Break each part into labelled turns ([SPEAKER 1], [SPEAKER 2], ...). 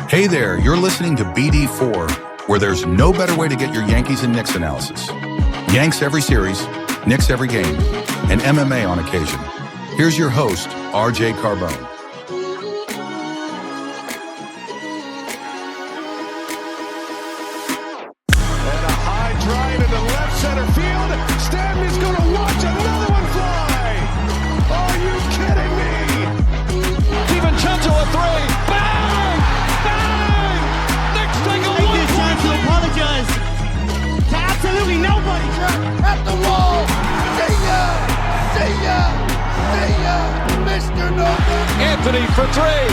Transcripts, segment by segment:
[SPEAKER 1] Hey there, you're listening to BD4, where there's no better way to get your Yankees and Knicks analysis. Yanks every series, Knicks every game, and MMA on occasion. Here's your host, RJ Carbone.
[SPEAKER 2] And a high drive into left center field. Stanton's going to watch another one fly. Are you kidding me? DiVincenzo a three. Bang! Bang! Knicks take a
[SPEAKER 3] Take this chance to apologize to absolutely nobody.
[SPEAKER 4] At the wall. See ya! See ya! See ya! Mr. Nova.
[SPEAKER 2] Anthony for three.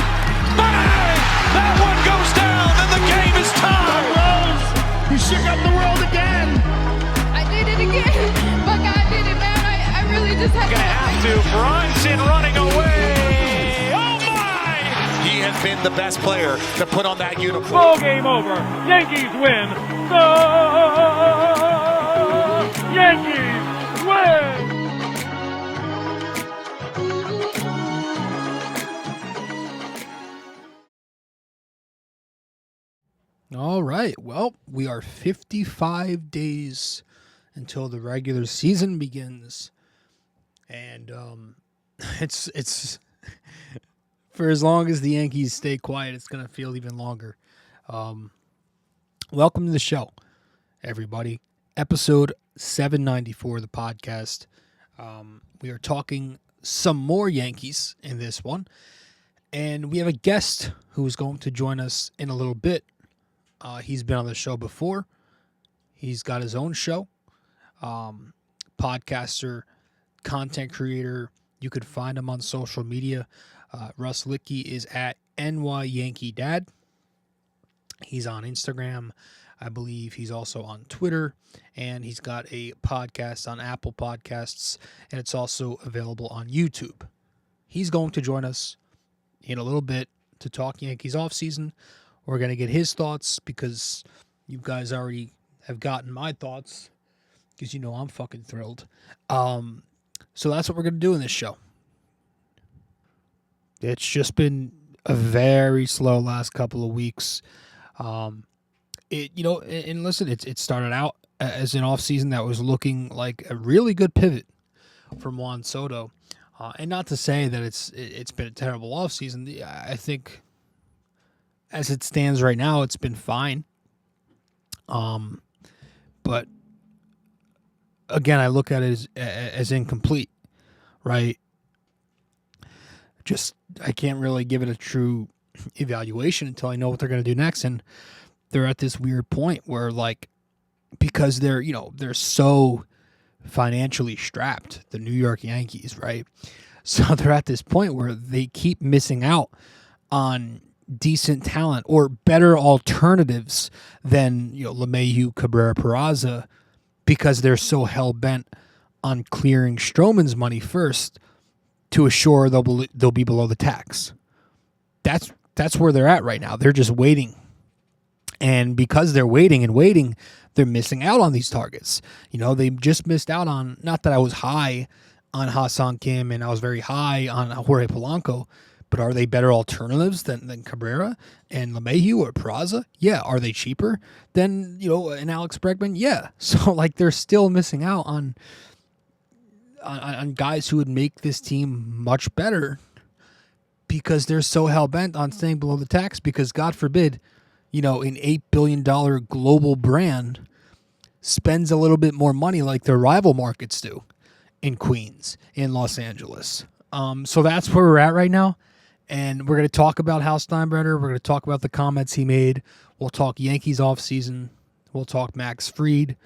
[SPEAKER 2] Bang! That one goes down and the game is tied.
[SPEAKER 3] Rose, you shook up the world again.
[SPEAKER 5] I did it again. But God did it, man. I really just had
[SPEAKER 2] Gonna have to. Brunson running away. Oh my! He has been the best player to put on that uniform.
[SPEAKER 6] Ball game over. Yankees win. The Yankees win.
[SPEAKER 7] All right. Well, we are 55 days until the regular season begins. And it's for as long as the Yankees stay quiet, it's going to feel even longer. Welcome to the show, everybody. Episode 794 of the podcast. We are talking some more Yankees in this one. And we have a guest who is going to join us in a little bit. He's been on the show before. He's got his own show. Podcaster, content creator. You could find him on social media. Russ Lichti is at NYYankeeDad. He's on Instagram. I believe he's also on Twitter. And he's got a podcast on Apple Podcasts. And it's also available on YouTube. He's going to join us in a little bit to talk Yankees offseason. We're going to get his thoughts because you guys already have gotten my thoughts because you know I'm fucking thrilled. So that's what we're going to do in this show. It's just been a very slow last couple of weeks. And listen, it started out as an offseason that was looking like a really good pivot from Juan Soto. And not to say that it's been a terrible offseason. I think as it stands right now, it's been fine. But again, I look at it as incomplete, right? Just I can't really give it a true evaluation until I know what they're going to do next. And they're at this weird point where, like, because they're so financially strapped, the New York Yankees, right? So they're at this point where they keep missing out on decent talent or better alternatives than LeMahieu, Cabrera, Peraza, because they're so hell-bent on clearing Stroman's money first to assure they'll be below the tax. That's where they're at right now. They're just waiting. And because they're waiting and waiting, they're missing out on these targets. They just missed out on, not that I was high on Ha-Seong Kim and I was very high on Jorge Polanco, but are they better alternatives than Cabrera and LeMahieu or Peraza? Yeah. Are they cheaper than, an Alex Bregman? Yeah. So, like, they're still missing out on guys who would make this team much better because they're so hell-bent on staying below the tax because, God forbid, an $8 billion global brand spends a little bit more money like their rival markets do in Queens, in Los Angeles. So that's where we're at right now. And we're going to talk about Hal Steinbrenner. We're going to talk about the comments he made. We'll talk Yankees offseason. We'll talk Max Fried,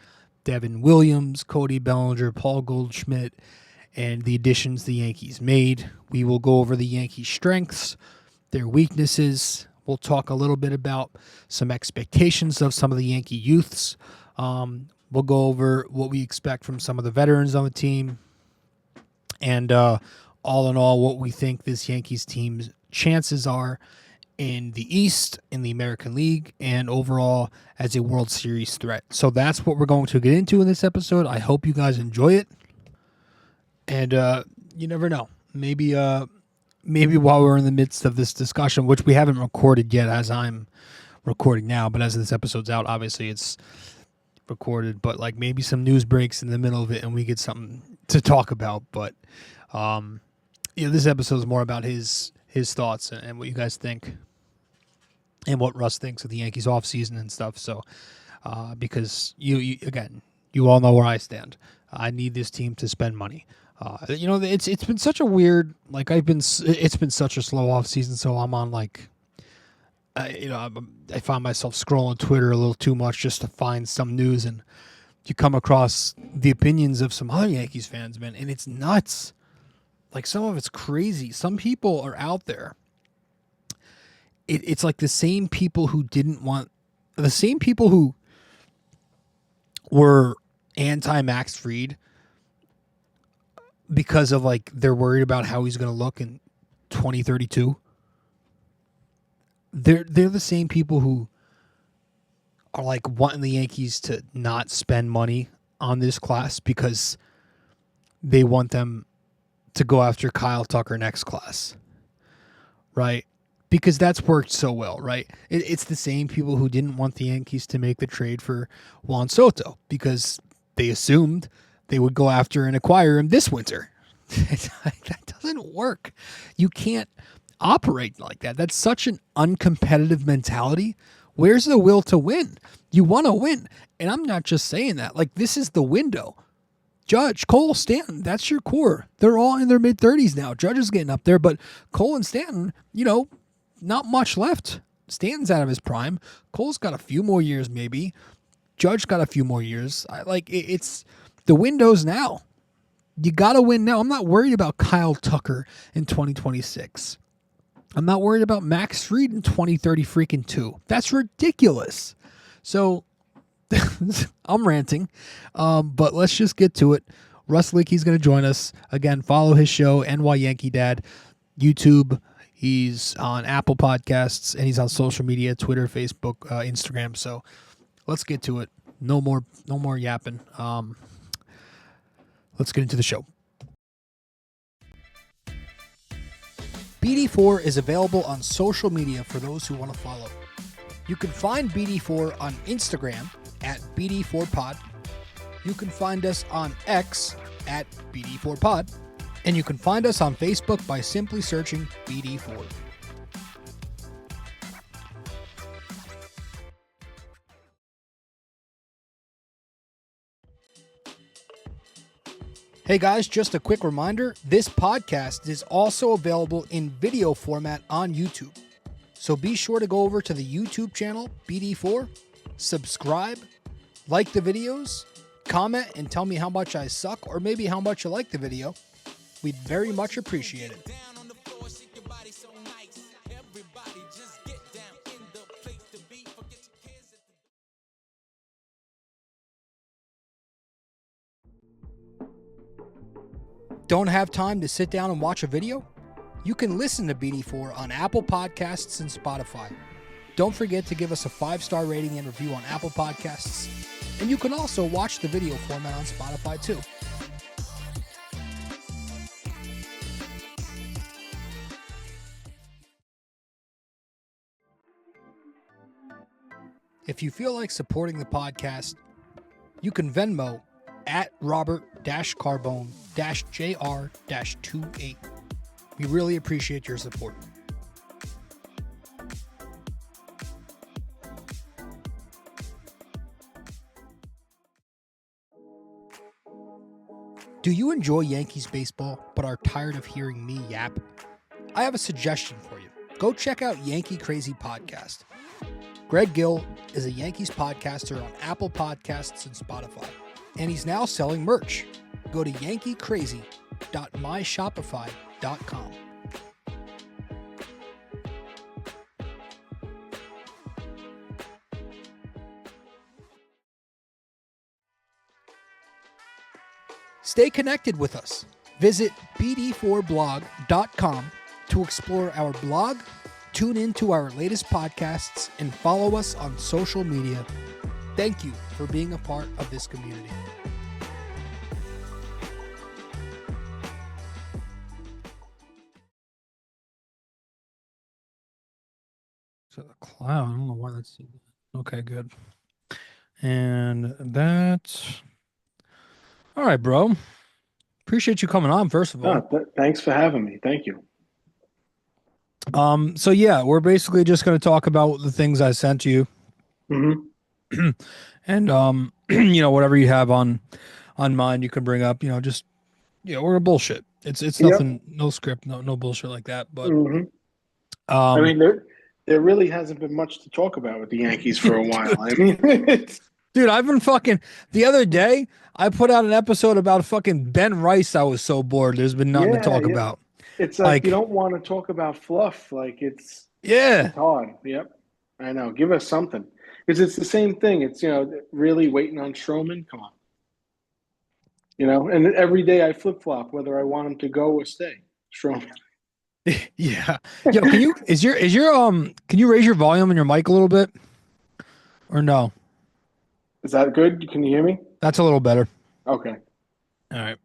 [SPEAKER 7] Devin Williams, Cody Bellinger, Paul Goldschmidt, and the additions the Yankees made. We will go over the Yankees' strengths, their weaknesses. We'll talk a little bit about some expectations of some of the Yankee youths. We'll go over what we expect from some of the veterans on the team. And all in all, what we think this Yankees team's chances are in the East, in the American League, and overall as a World Series threat. So that's what we're going to get into in this episode. I hope you guys enjoy it. And, you never know. Maybe while we're in the midst of this discussion, which we haven't recorded yet as I'm recording now, but as this episode's out, obviously it's recorded, but like maybe some news breaks in the middle of it and we get something to talk about. But this episode is more about his thoughts and what you guys think and what Russ thinks of the Yankees offseason and stuff. So because you all know where I stand. I need this team to spend money. It's been such a weird, it's been such a slow offseason, so I'm on I find myself scrolling Twitter a little too much just to find some news, and you come across the opinions of some other Yankees fans, man, and it's nuts. Like, some of it's crazy. Some people are out there. It's like the same people who were anti-Max Fried because of, like, they're worried about how he's going to look in 2032. They're the same people who are, like, wanting the Yankees to not spend money on this class because they want them to go after Kyle Tucker next class, right? Because that's worked so well, right? It's the same people who didn't want the Yankees to make the trade for Juan Soto because they assumed they would go after and acquire him this winter. That doesn't work. You can't operate like that. That's such an uncompetitive mentality. Where's the will to win? You want to win. And I'm not just saying that. Like, this is the window. Judge, Cole, Stanton, that's your core. They're all in their mid-30s now. Judge is getting up there, but Cole and Stanton, not much left. Stanton's out of his prime. Cole's got a few more years, maybe. Judge got a few more years. It's the window's now. You got to win now. I'm not worried about Kyle Tucker in 2026. I'm not worried about Max Fried in 2032. That's ridiculous. So I'm ranting, but let's just get to it. Russ Lichti's going to join us. Again, follow his show, NY Yankee Dad, YouTube. He's on Apple Podcasts, and he's on social media, Twitter, Facebook, Instagram. So let's get to it. No more yapping. Let's get into the show. BD4 is available on social media for those who want to follow. You can find BD4 on Instagram at BD4Pod. You can find us on X at BD4Pod. And you can find us on Facebook by simply searching BD4. Hey guys, just a quick reminder, this podcast is also available in video format on YouTube. So be sure to go over to the YouTube channel, BD4, subscribe, like the videos, comment, and tell me how much I suck or maybe how much you like the video. We'd very much appreciate it. Don't have time to sit down and watch a video? You can listen to BD4 on Apple Podcasts and Spotify. Don't forget to give us a 5-star rating and review on Apple Podcasts. And you can also watch the video format on Spotify too. If you feel like supporting the podcast, you can Venmo at Robert-Carbone-JR-28. We really appreciate your support. Do you enjoy Yankees baseball but are tired of hearing me yap? I have a suggestion for you. Go check out Yankee Crazy Podcast. Greg Gill is a Yankees podcaster on Apple Podcasts and Spotify, and he's now selling merch. Go to yankeecrazy.myshopify.com. Stay connected with us. Visit BD4blog.com to explore our blog, tune into our latest podcasts, and follow us on social media. Thank you for being a part of this community. to the cloud. I don't know why that's okay. Good. And that's all right, bro. Appreciate you coming on. First of all,
[SPEAKER 8] Thanks for having me. Thank you.
[SPEAKER 7] so yeah, we're basically just going to talk about the things I sent you, and whatever you have on mind, you can bring up. Just we're a bullshit. It's nothing, no script, no bullshit like that. But
[SPEAKER 8] I mean, there really hasn't been much to talk about with the Yankees for a while. I mean,
[SPEAKER 7] dude, I've been fucking. The other day, I put out an episode about fucking Ben Rice. I was so bored. There's been nothing to talk about.
[SPEAKER 8] It's like you don't want to talk about fluff. Like it's hard. Yep, I know. Give us something because it's the same thing. It's really waiting on Stroman. Come on, And every day I flip flop whether I want him to go or stay. Stroman.
[SPEAKER 7] Yeah. Yo, can you can you raise your volume on your mic a little bit? Or no?
[SPEAKER 8] Is that good? Can you hear me?
[SPEAKER 7] That's a little better.
[SPEAKER 8] Okay.
[SPEAKER 7] All right.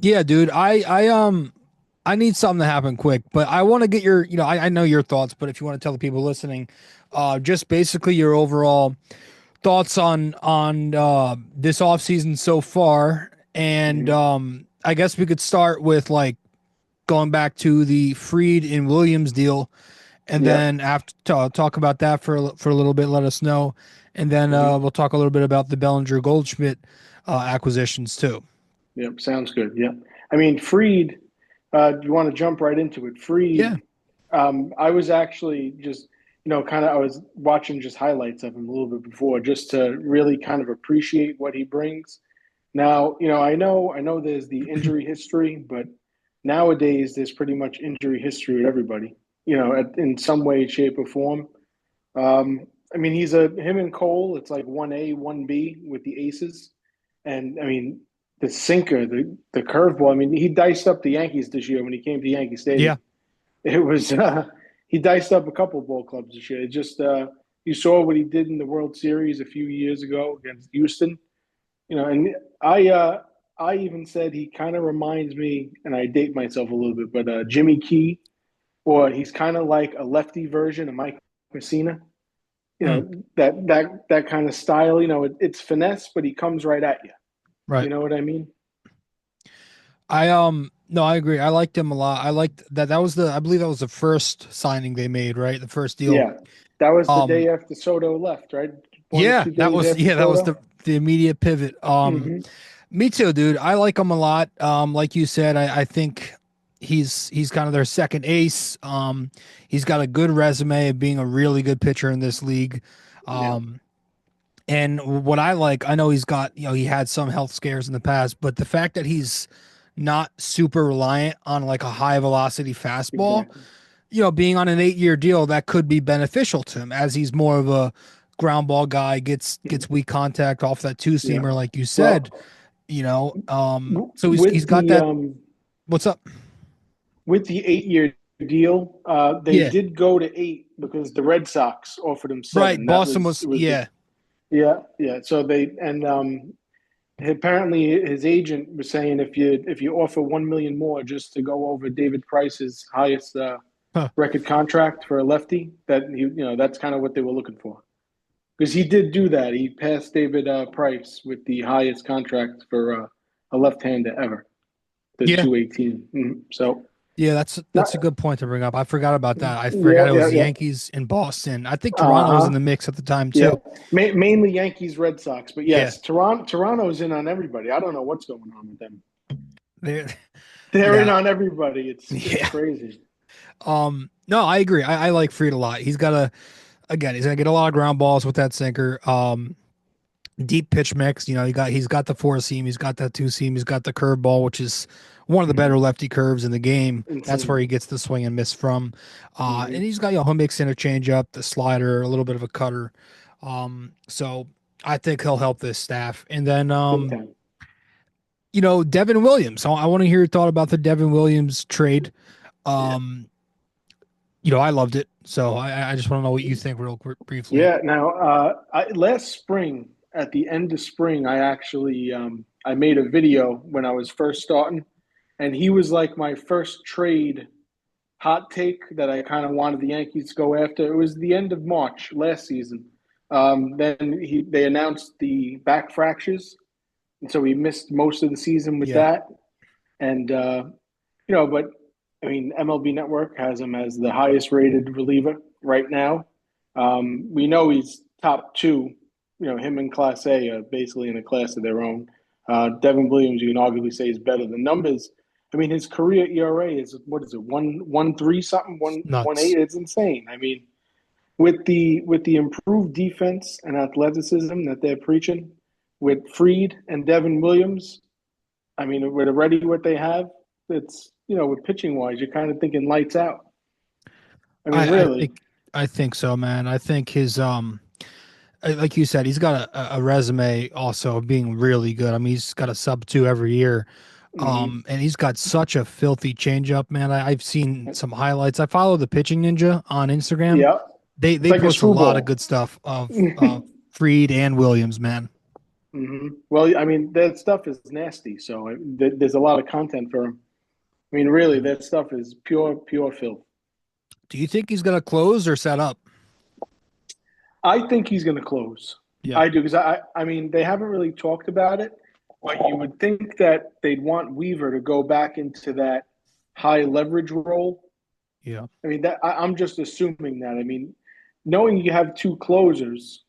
[SPEAKER 7] Yeah, dude. I need something to happen quick, but I want to get your, I know your thoughts, but if you want to tell the people listening, just basically your overall thoughts on this offseason so far. And I guess we could start with like going back to the Fried and Williams deal, and then after talk about that for a little bit, let us know, and then we'll talk a little bit about the Bellinger Goldschmidt acquisitions too.
[SPEAKER 8] Yep, sounds good. Yeah, I mean Fried. You want to jump right into it? Fried.
[SPEAKER 7] Yeah.
[SPEAKER 8] I was actually just I was watching just highlights of him a little bit before, just to really kind of appreciate what he brings. Now, I know there's the injury history, but nowadays there's pretty much injury history with everybody, in some way, shape, or form. I mean, him and Cole, it's like 1A, 1B with the aces. And I mean, the sinker, the curveball, I mean, he diced up the Yankees this year when he came to Yankee Stadium. Yeah. It was, he diced up a couple of ball clubs this year. It just, you saw what he did in the World Series a few years ago against Houston, and I even said he kind of reminds me, and I date myself a little bit, but Jimmy Key, or he's kind of like a lefty version of Mike Messina. That kind of style. It's finesse, but he comes right at you.
[SPEAKER 7] Right.
[SPEAKER 8] You know what I mean?
[SPEAKER 7] No, I agree. I liked him a lot. I liked that. I believe that was the first signing they made, right? The first deal.
[SPEAKER 8] Yeah, that was the day after Soto left, right?
[SPEAKER 7] That was the immediate pivot. Me too, dude. I like him a lot. Like you said, I think he's kind of their second ace. He's got a good resume of being a really good pitcher in this league. And what I like, I know he's got, he had some health scares in the past, but the fact that he's not super reliant on like a high velocity fastball, being on an 8-year deal, that could be beneficial to him as he's more of a ground ball guy, gets weak contact off that two-seamer, like you said. So he's got that. What's up?
[SPEAKER 8] With the 8-year deal, they did go to 8 because the Red Sox offered him 7.
[SPEAKER 7] Right, Boston was
[SPEAKER 8] Yeah. So they apparently his agent was saying if you offer $1 million more just to go over David Price's highest record contract for a lefty, that that's kind of what they were looking for. Because he did do that. He passed David Price with the highest contract for a left-hander ever, the 218. So
[SPEAKER 7] yeah, that's a good point to bring up. I forgot about that. I forgot it was the Yankees in Boston. I think Toronto was in the mix at the time too.
[SPEAKER 8] Yeah. Mainly Yankees, Red Sox, but yes, Toronto's in on everybody. I don't know what's going on with them. They're in on everybody. It's crazy.
[SPEAKER 7] No, I agree. I like Fried a lot. He's gonna get a lot of ground balls with that sinker. Deep pitch mix. He's got the 4-seam, he's got that 2-seam, he's got the curveball, which is one of the better lefty curves in the game. Insane. That's where he gets the swing and miss from. And he's got he'll mix in a changeup, the slider, a little bit of a cutter. So I think he'll help this staff. And then Devin Williams. I want to hear your thought about the Devin Williams trade. I loved it. So I just want to know what you think real briefly.
[SPEAKER 8] Yeah. Now, last spring, at the end of spring, I actually I made a video when I was first starting, and he was like my first trade hot take that I kind of wanted the Yankees to go after. It was the end of March last season. Then they announced the back fractures, and so he missed most of the season with that. And but I mean, MLB Network has him as the highest rated reliever right now. We know he's top two. Him and Class A are basically in a class of their own. Devin Williams, you can arguably say, is better. The numbers, I mean, his career ERA is, what is it, 1.13 something, 1.18? It's insane. I mean, with the improved defense and athleticism that they're preaching, with Fried and Devin Williams, I mean, with already what they have, it's, with pitching wise, you're kind of thinking lights out. I mean, really.
[SPEAKER 7] I think so, man. I think his like you said, he's got a resume also of being really good. I mean, he's got a sub-2 every year. And he's got such a filthy changeup, man. I've seen some highlights. I follow the Pitching Ninja on Instagram.
[SPEAKER 8] Yeah.
[SPEAKER 7] They post a lot of good stuff of Fried and Williams, man.
[SPEAKER 8] Mm-hmm. Well, I mean, that stuff is nasty. So there's a lot of content for him. I mean, really, that stuff is pure filth.
[SPEAKER 7] Do you think he's going to close or set up?
[SPEAKER 8] I think he's going to close. Yeah. I do, because I mean, they haven't really talked about it, but you would think that they'd want Weaver to go back into that high leverage role.
[SPEAKER 7] Yeah.
[SPEAKER 8] I mean, I'm just assuming that. I mean, knowing you have two closers,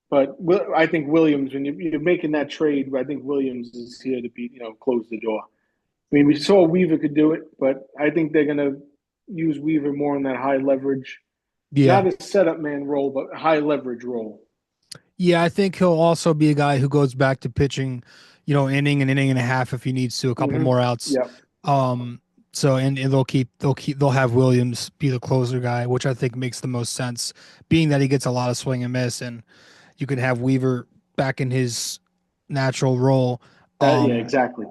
[SPEAKER 8] but I think Williams, when you're making that trade, I think Williams is here to close the door. I mean, we saw Weaver could do it, but I think they're going to use Weaver more in that high leverage. Yeah. Not a setup man role, but high leverage role.
[SPEAKER 7] Yeah, I think he'll also be a guy who goes back to pitching, inning and a half if he needs to, a couple more outs.
[SPEAKER 8] Yeah.
[SPEAKER 7] So and they'll have Williams be the closer guy, which I think makes the most sense, being that he gets a lot of swing and miss, and you can have Weaver back in his natural role.
[SPEAKER 8] Yeah, exactly.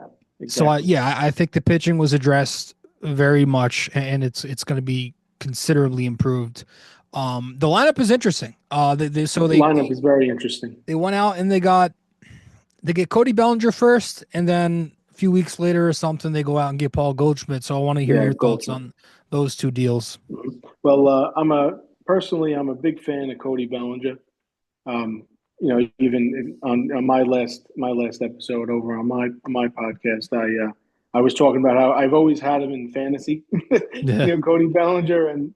[SPEAKER 7] So I think the pitching was addressed very much, and it's going to be considerably improved. The lineup is interesting. The
[SPEAKER 8] lineup is very interesting.
[SPEAKER 7] They went out and they get Cody Bellinger first, and then a few weeks later or something, they go out and get Paul Goldschmidt. So I want to hear your thoughts on those two deals.
[SPEAKER 8] Well, I'm a big fan of Cody Bellinger. Even on my last episode over on my podcast, I was talking about how I've always had him in fantasy, Cody Bellinger, and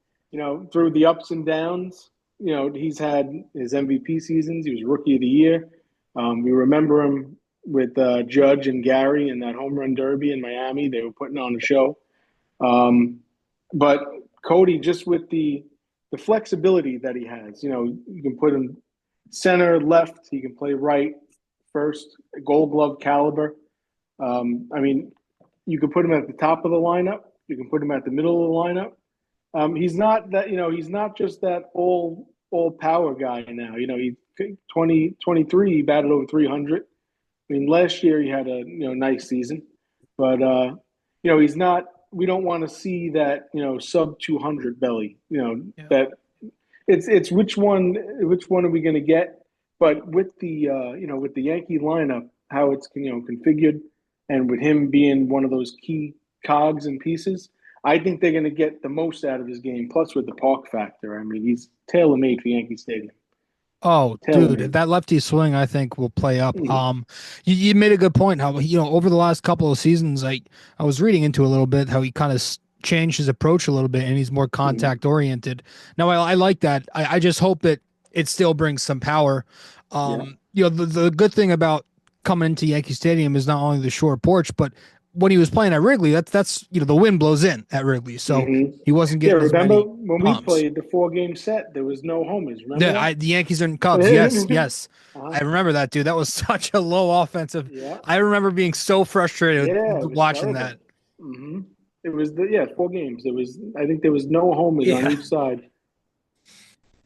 [SPEAKER 8] through the ups and downs, he's had his MVP seasons. He was Rookie of the Year. We remember him with Judge and Gary in that home run derby in Miami. They were putting on a show. But Cody, just with the flexibility that he has, you can put him center, left. He can play right, first, Gold Glove caliber. I mean, you can put him at the top of the lineup. You can put him at the middle of the lineup. He's not that, he's not just that all power guy now. He's 23, he batted over 300. I mean, last year he had a nice season, but he's not. We don't want to see that sub 200 belly. That it's which one are we going to get? But with the with the Yankee lineup, how it's configured, and with him being one of those key cogs and pieces, I think they're going to get the most out of his game. Plus, with the park factor, I mean, he's tailor-made for Yankee Stadium.
[SPEAKER 7] Oh, dude, that lefty swing, I think, will play up. You made a good point. How over the last couple of seasons, I was reading into a little bit how he kind of changed his approach a little bit, and he's more contact oriented. Now, I like that. I just hope that it still brings some power. The good thing about coming into Yankee Stadium is not only the short porch, but when he was playing at Wrigley, that's the wind blows in at Wrigley, so he wasn't getting.
[SPEAKER 8] Yeah, remember when we played the 4-game set? There was no homers. Remember?
[SPEAKER 7] The Yankees and Cubs. Yes. I remember that, dude. That was such a low offensive. Yeah. I remember being so frustrated watching that.
[SPEAKER 8] Mm-hmm. It was 4 games. I think there was no homers on each side.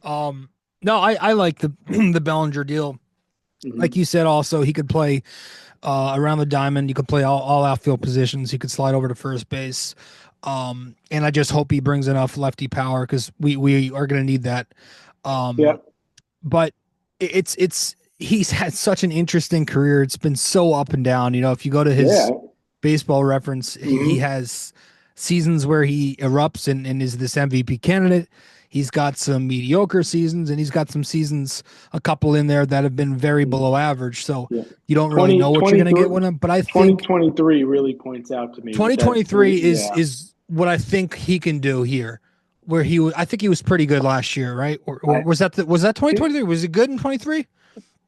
[SPEAKER 7] No, I like the Bellinger deal. Like you said, also he could play around the diamond. You could play all outfield positions. He could slide over to first base. And I just hope he brings enough lefty power because we are going to need that. But he's had such an interesting career. It's been so up and down. If you go to his baseball reference, he has seasons where he erupts and is this MVP candidate. He's got some mediocre seasons, and he's got some seasons, a couple in there that have been very below average. So you don't really know what you're going to get with him. But I think
[SPEAKER 8] 2023 really points out to me.
[SPEAKER 7] 2023 is what I think he can do here. Where I think he was pretty good last year, right? Or was that 2023? Was he good in 23?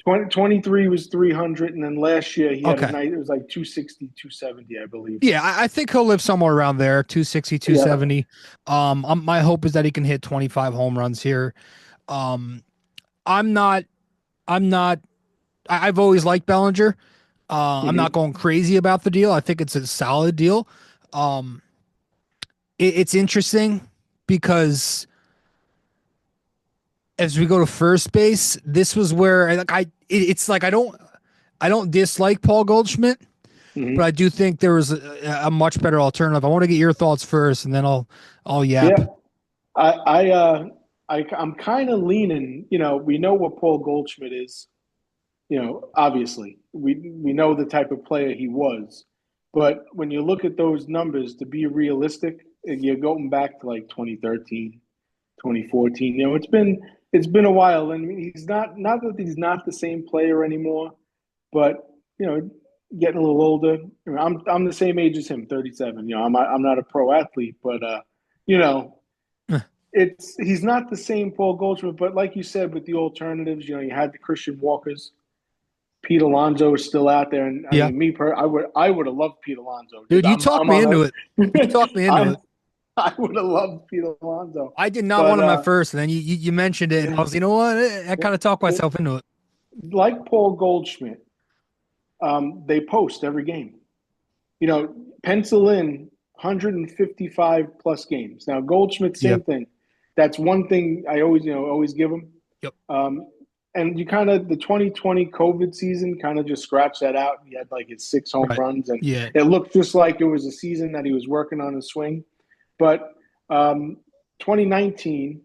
[SPEAKER 8] 2023 was 300, and then last year he had a night. It was like 260, 270, I believe.
[SPEAKER 7] Yeah, I think he'll live somewhere around there, 260, 270. Yeah. My hope is that he can hit 25 home runs here. I've always liked Bellinger. I'm not going crazy about the deal. I think it's a solid deal. It's interesting because as we go to first base, this was where it's like I don't dislike Paul Goldschmidt, but I do think there was a much better alternative. I want to get your thoughts first, and then I'll yap.
[SPEAKER 8] Yeah, I'm kind of leaning. We know what Paul Goldschmidt is. Obviously, we know the type of player he was. But when you look at those numbers, to be realistic, you're going back to like 2013, 2014. It's been a while, and he's not that he's not the same player anymore, but getting a little older. I'm the same age as him, 37. I'm not a pro athlete, but he's not the same Paul Goldschmidt. But like you said, with the alternatives, you had the Christian Walkers. Pete Alonso is still out there, and I mean, I would have loved Pete Alonso.
[SPEAKER 7] Dude, you talked me into it. You talked me into it.
[SPEAKER 8] I would have loved Pete Alonso.
[SPEAKER 7] I did not want him at first, and then you mentioned it, and I was, you know what? I kind of talked myself into it.
[SPEAKER 8] Like Paul Goldschmidt, they post every game. Pencil in 155 plus games. Now Goldschmidt, same thing. That's one thing I always give him.
[SPEAKER 7] Yep.
[SPEAKER 8] And you kind of the 2020 COVID season kind of just scratched that out. He had like his 6 home runs, and it looked just like it was a season that he was working on his swing. But 2019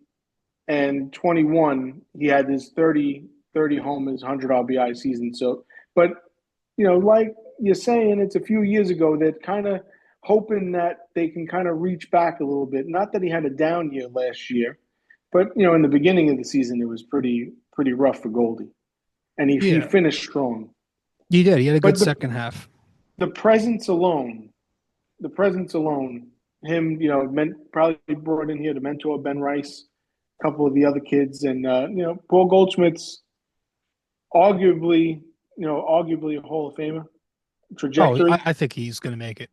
[SPEAKER 8] and 21, he had his 30 homers, 100 RBI season. So, but like you're saying, it's a few years ago that kind of hoping that they can kind of reach back a little bit. Not that he had a down year last year, but in the beginning of the season, it was pretty rough for Goldie, and he finished strong.
[SPEAKER 7] He did. He had a good second half.
[SPEAKER 8] The presence alone. Him, probably brought in here to mentor Ben Rice, a couple of the other kids, and Paul Goldschmidt's arguably a Hall of Famer trajectory.
[SPEAKER 7] Oh, I think he's going to make it.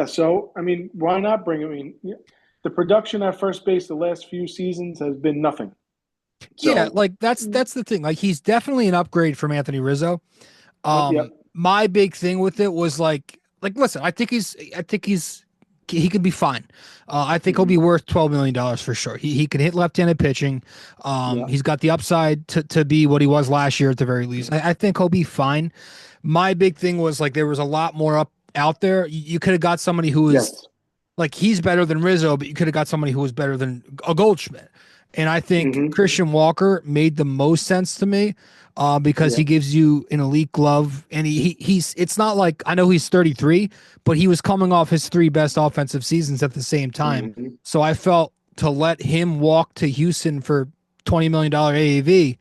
[SPEAKER 8] So I mean, why not bring him? The production at first base the last few seasons has been nothing. So,
[SPEAKER 7] that's the thing. Like, he's definitely an upgrade from Anthony Rizzo. My big thing with it was like listen, I think he could be fine. I think he'll be worth $12 million for sure. He can hit left-handed pitching. He's got the upside to be what he was last year at the very least. I think he'll be fine. My big thing was like there was a lot more out there. You could have got somebody who is like he's better than Rizzo, but you could have got somebody who was better than a Goldschmidt. And I think Christian Walker made the most sense to me because he gives you an elite glove, and he's it's not like, I know he's 33, but he was coming off his 3 best offensive seasons at the same time. So I felt to let him walk to Houston for $20 million AAV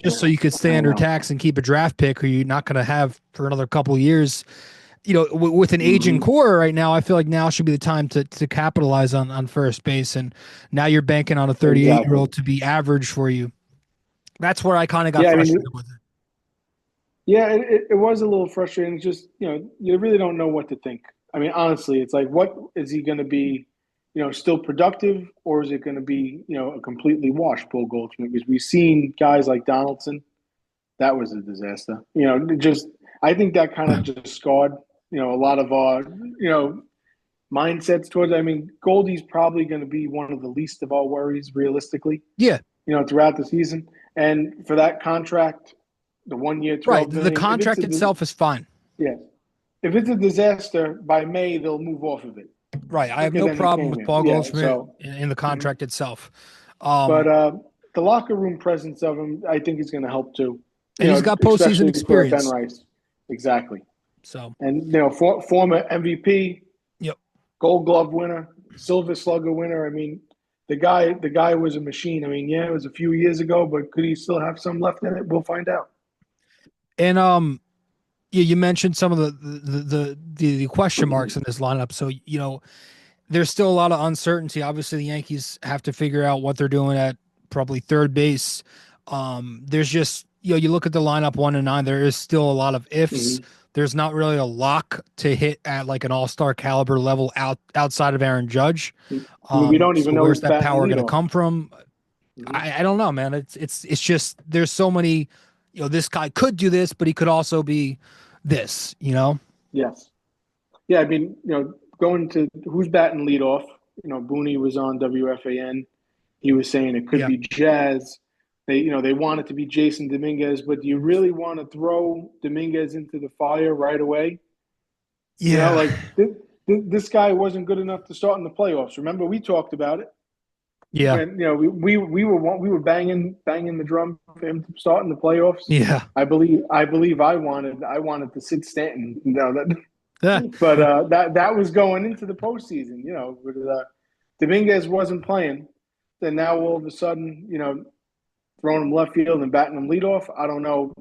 [SPEAKER 7] just so you could stay under tax and keep a draft pick who you're not going to have for another couple of years. With an aging core right now, I feel like now should be the time to capitalize on first base. And now you're banking on a 38-year-old to be average for you. That's where I kind of got frustrated with it.
[SPEAKER 8] Yeah, it was a little frustrating. It's just, you really don't know what to think. I mean, honestly, it's like, what is he going to be, still productive, or is it going to be, a completely washed Paul Goldschmidt? Because we've seen guys like Donaldson. That was a disaster. I think that kind of just scarred a lot of our, mindsets towards. I mean, Goldie's probably going to be one of the least of our worries, realistically.
[SPEAKER 7] Yeah.
[SPEAKER 8] Throughout the season, and for that contract, the 1 year, $12 million,
[SPEAKER 7] the contract itself is fine.
[SPEAKER 8] Yeah. If it's a disaster, by May they'll move off of it.
[SPEAKER 7] Right. I have no problem with Paul Goldschmidt in the contract itself.
[SPEAKER 8] But the locker room presence of him, I think, is going to help too.
[SPEAKER 7] And he's got postseason experience.
[SPEAKER 8] Ben Rice. Exactly.
[SPEAKER 7] So,
[SPEAKER 8] and former MVP.
[SPEAKER 7] Yep.
[SPEAKER 8] Gold Glove winner, Silver Slugger winner. I mean, the guy was a machine. I mean, yeah, it was a few years ago, but could he still have some left in it? We'll find out.
[SPEAKER 7] And you mentioned some of the question marks in this lineup. So there's still a lot of uncertainty. Obviously, the Yankees have to figure out what they're doing at probably third base. There's just you look at the lineup 1 to 9. There is still a lot of ifs.
[SPEAKER 8] Mm-hmm.
[SPEAKER 7] There's not really a lock to hit at like an all-star caliber level outside of Aaron Judge.
[SPEAKER 8] We don't even know
[SPEAKER 7] where's that
[SPEAKER 8] batting
[SPEAKER 7] power going to
[SPEAKER 8] leadoff.
[SPEAKER 7] come from.
[SPEAKER 8] Mm-hmm.
[SPEAKER 7] I don't know, man. It's just there's so many. This guy could do this, but he could also be this.
[SPEAKER 8] Yes. Yeah, I mean, going to who's batting leadoff. Booney was on WFAN. He was saying it could be Jazz. They want it to be Jason Dominguez, but do you really want to throw Dominguez into the fire right away?
[SPEAKER 7] Yeah.
[SPEAKER 8] This guy wasn't good enough to start in the playoffs. Remember, we talked about it.
[SPEAKER 7] Yeah.
[SPEAKER 8] When, we were banging the drum for him to start in the playoffs.
[SPEAKER 7] Yeah.
[SPEAKER 8] I believe I wanted to sit Stanton. But that was going into the postseason. With, Dominguez wasn't playing. Then now all of a sudden, throwing him left field and batting him leadoff. I don't know.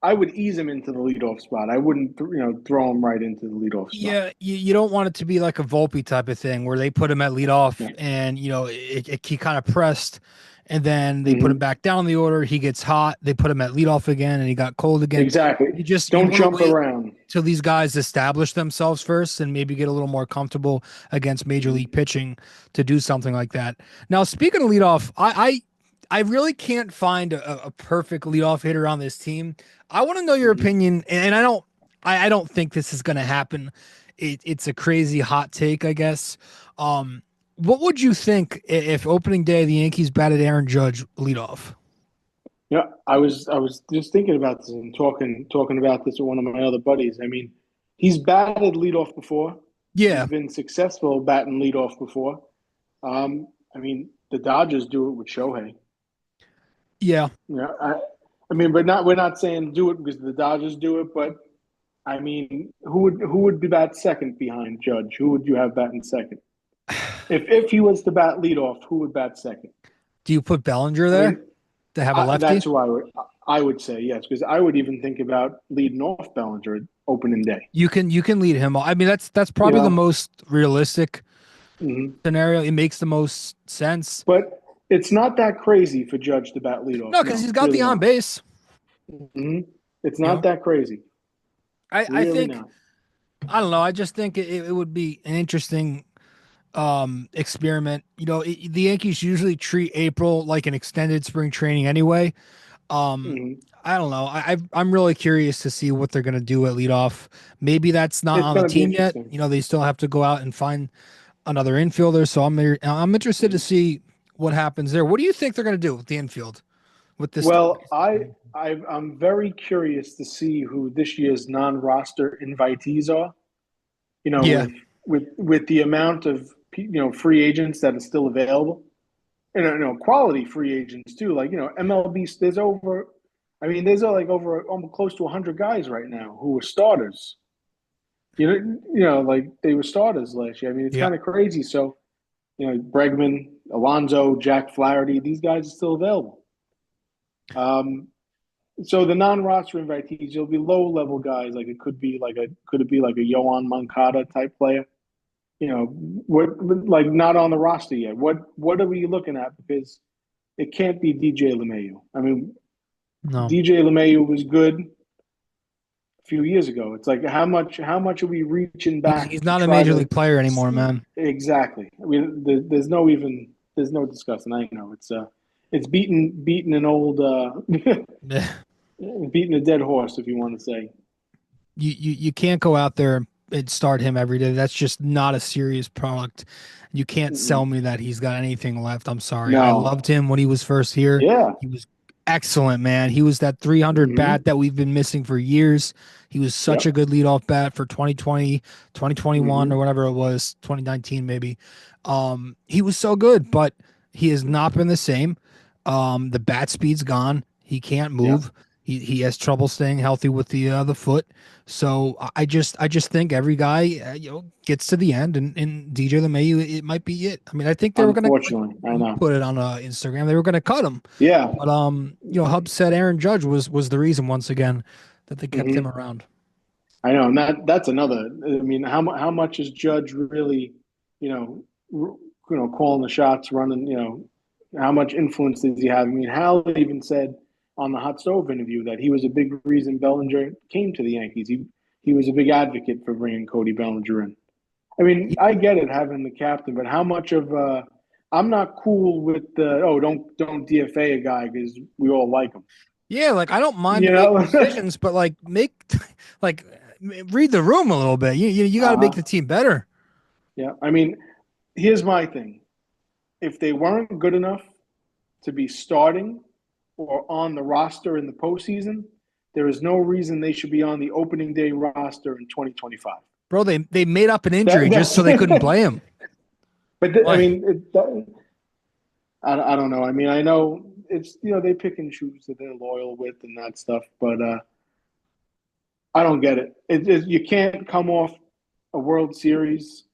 [SPEAKER 8] I would ease him into the leadoff spot. I wouldn't, throw him right into the leadoff spot.
[SPEAKER 7] Yeah, you don't want it to be like a Volpe type of thing where they put him at leadoff and he kind of pressed, and then they put him back down the order. He gets hot. They put him at leadoff again, and he got cold again.
[SPEAKER 8] Exactly.
[SPEAKER 7] You just
[SPEAKER 8] don't jump around
[SPEAKER 7] till these guys establish themselves first and maybe get a little more comfortable against major league pitching to do something like that. Now, speaking of leadoff, I really can't find a perfect leadoff hitter on this team. I want to know your opinion, and I don't think this is going to happen. It's a crazy hot take, I guess. What would you think if opening day the Yankees batted Aaron Judge leadoff?
[SPEAKER 8] Yeah, I was just thinking about this and talking about this with one of my other buddies. I mean, he's batted leadoff before.
[SPEAKER 7] Yeah,
[SPEAKER 8] he's been successful batting leadoff before. I mean, the Dodgers do it with Shohei.
[SPEAKER 7] Yeah.
[SPEAKER 8] I mean, we're not saying do it because the Dodgers do it, but I mean, who would be bat second behind Judge? Who would you have batting second? If he was to bat leadoff, who would bat second?
[SPEAKER 7] Do you put Bellinger there to have a lefty?
[SPEAKER 8] That's who I would say yes, because I would even think about leading off Bellinger opening day.
[SPEAKER 7] You can lead him. I mean, that's probably the most realistic scenario. It makes the most sense.
[SPEAKER 8] But it's not that crazy for Judge to bat leadoff.
[SPEAKER 7] No, because he's got the on base.
[SPEAKER 8] It's not that crazy.
[SPEAKER 7] I think not. I don't know. I just think it would be an interesting experiment. The Yankees usually treat April like an extended spring training anyway. I don't know. I'm really curious to see what they're going to do at leadoff. Maybe that's not on the team yet. They still have to go out and find another infielder. So I'm interested to see what happens there. What do you think they're going to do with the infield? With this?
[SPEAKER 8] Well, I'm very curious to see who this year's non-roster invitees are. With the amount of free agents that is still available, and quality free agents too. Like MLB, there's over almost close to 100 guys right now who are starters. Like they were starters last year. I mean, it's kind of crazy. So, Bregman, Alonso, Jack Flaherty, these guys are still available. So the non-roster invitees, it'll be low-level guys. Like could it be like a Yohan Moncada type player? What not on the roster yet. What are we looking at? Because it can't be DJ LeMahieu. I mean,
[SPEAKER 7] no.
[SPEAKER 8] DJ LeMahieu was good a few years ago. It's like how much are we reaching back?
[SPEAKER 7] He's not a major league player anymore, man.
[SPEAKER 8] Exactly. I mean, there's no discussing. I know it's beating an old beating a dead horse, if you want to say.
[SPEAKER 7] You can't go out there and start him every day. That's just not a serious product. You can't sell me that he's got anything left. I'm sorry. No. I loved him when he was first here.
[SPEAKER 8] Yeah.
[SPEAKER 7] He was excellent, man. He was that 300 bat that we've been missing for years. He was such a good leadoff bat for 2020, 2021 or whatever it was, 2019 maybe. He was so good, but he has not been the same. The bat speed's gone. He can't move. He has trouble staying healthy with the foot. So I just think every guy gets to the end, and DJ LeMahieu, it might be it. I mean, I think they were gonna, like,
[SPEAKER 8] Unfortunately, I know.
[SPEAKER 7] put it on Instagram. They were gonna cut him,
[SPEAKER 8] Yeah.
[SPEAKER 7] but Hub said Aaron Judge was the reason once again that they kept him
[SPEAKER 8] hmm
[SPEAKER 7] around.
[SPEAKER 8] I know, and that's another. I mean, how much is Judge really, calling the shots, running? How much influence does he have? I mean, Hal even said on the Hot Stove interview that he was a big reason Bellinger came to the Yankees. He was a big advocate for bringing Cody Bellinger in. I mean, I get it having the captain, but how much of I'm not cool with the don't DFA a guy because we all like him.
[SPEAKER 7] Yeah, like I don't mind
[SPEAKER 8] You
[SPEAKER 7] to make
[SPEAKER 8] know?
[SPEAKER 7] decisions, but like like read the room a little bit. You got to make
[SPEAKER 8] Uh-huh.
[SPEAKER 7] the team better.
[SPEAKER 8] Yeah. I mean, here's my thing. If they weren't good enough to be starting or on the roster in the postseason, there is no reason they should be on the opening day roster in 2025.
[SPEAKER 7] Bro, they made up an injury just
[SPEAKER 8] That's
[SPEAKER 7] so they couldn't play him.
[SPEAKER 8] I
[SPEAKER 7] Why?
[SPEAKER 8] mean, I don't know. I mean, I know it's they pick and choose that they're loyal with and that stuff, but I don't get it. You can't come off a World Series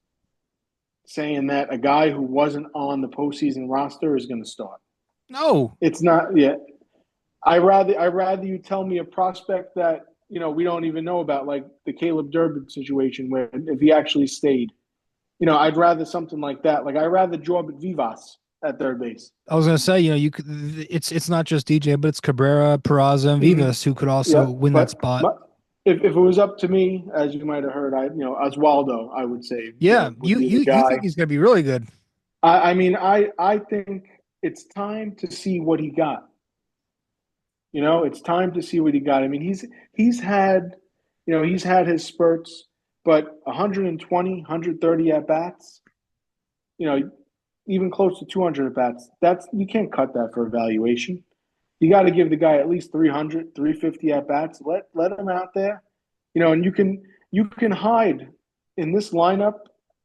[SPEAKER 8] saying that a guy who wasn't on the postseason roster is going to start.
[SPEAKER 7] No.
[SPEAKER 8] It's not yet. I rather you tell me a prospect that we don't even know about, like the Caleb Durbin situation, where if he actually stayed, I'd rather something like that. Like I'd rather Jorbit Vivas at third base.
[SPEAKER 7] I was gonna say, you could. It's not just DJ, but it's Cabrera, Peraza, and
[SPEAKER 8] Mm-hmm.
[SPEAKER 7] Vivas who could also
[SPEAKER 8] Yeah,
[SPEAKER 7] win that
[SPEAKER 8] but
[SPEAKER 7] spot.
[SPEAKER 8] if it was up to me, as you might have heard, Oswaldo, I would say,
[SPEAKER 7] Yeah,
[SPEAKER 8] would be the
[SPEAKER 7] you
[SPEAKER 8] guy.
[SPEAKER 7] think he's gonna be really good?
[SPEAKER 8] I mean, I think it's time to see what he got. It's time to see what he got. I mean, he's had, he's had his spurts, but 120, 130 at bats, even close to 200 at bats. You can't cut that for evaluation. You got to give the guy at least 300, 350 at bats. Let him out there, and you can hide in this lineup.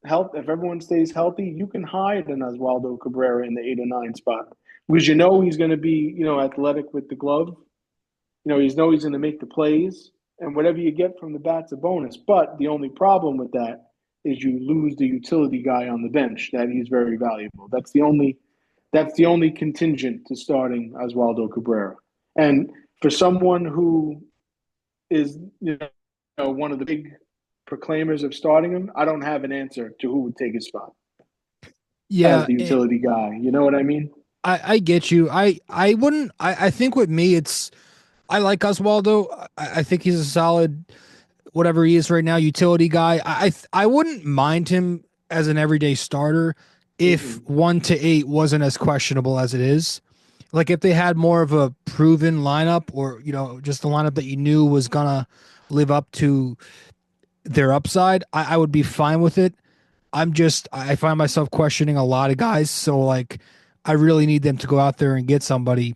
[SPEAKER 8] If everyone stays healthy, you can hide an Oswaldo Cabrera in the 8 or 9 spot because he's going to be athletic with the glove. He's going to make the plays, and whatever you get from the bat's a bonus. But the only problem with that is you lose the utility guy on the bench. That he's very valuable. That's the only contingent to starting Oswaldo Cabrera. And for someone who is one of the big proclaimers of starting him, I don't have an answer to who would take his spot.
[SPEAKER 7] Yeah,
[SPEAKER 8] as the utility guy. You know what I mean?
[SPEAKER 7] I get you. I wouldn't. I think with me, I like Oswaldo. I think he's a solid, whatever he is right now, utility guy. I wouldn't mind him as an everyday starter if 1 to 8 wasn't as questionable as it is. Like if they had more of a proven lineup, or just a lineup that you knew was gonna live up to their upside, I would be fine with it. I find myself questioning a lot of guys, so like I really need them to go out there and get somebody.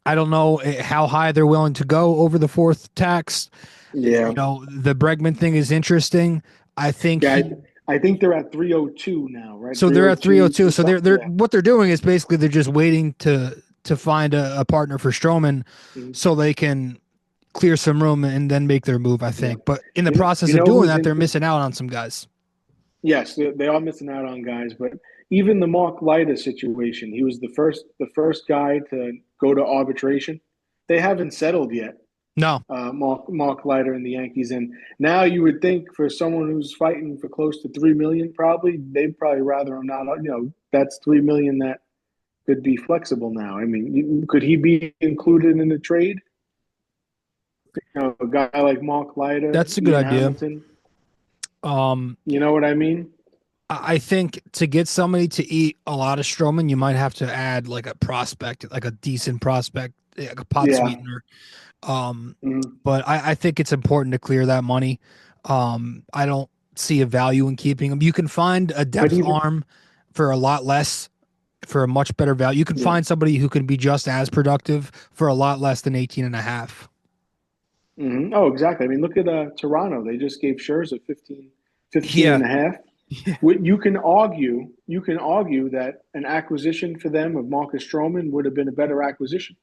[SPEAKER 7] I don't know how high they're willing to go over the fourth tax.
[SPEAKER 8] Yeah.
[SPEAKER 7] The Bregman thing is interesting. I think
[SPEAKER 8] I think they're at 302 now, right?
[SPEAKER 7] so. They're at 302. So they're
[SPEAKER 8] yeah.
[SPEAKER 7] what they're doing is basically they're just waiting to find a partner for Stroman, so they can clear some room and then make their move. I think, but in the process of doing that, they're missing out on some guys.
[SPEAKER 8] Yes, they are missing out on guys, but even the Mark Leiter situation, he was the first guy to go to arbitration. They haven't settled yet.
[SPEAKER 7] No,
[SPEAKER 8] Mark Leiter and the Yankees, and now you would think for someone who's fighting for close to $3 million, they'd probably rather him not. That's $3 million that could be flexible now. I mean, could he be included in the trade? A guy like Mark Leiter,
[SPEAKER 7] that's a good idea.
[SPEAKER 8] Hamilton. You know what I mean?
[SPEAKER 7] I think to get somebody to eat a lot of Stroman, you might have to add like a prospect, like a decent prospect, like a pot sweetener. But I think it's important to clear that money. I don't see a value in keeping him. You can find a depth arm for a lot less, for a much better value. You can find somebody who can be just as productive for a lot less than 18 and a half.
[SPEAKER 8] Oh, exactly. I mean, look at Toronto. They just gave Scherzer 15 and a half.
[SPEAKER 7] Yeah.
[SPEAKER 8] You can argue that an acquisition for them of Marcus Stroman would have been a better acquisition.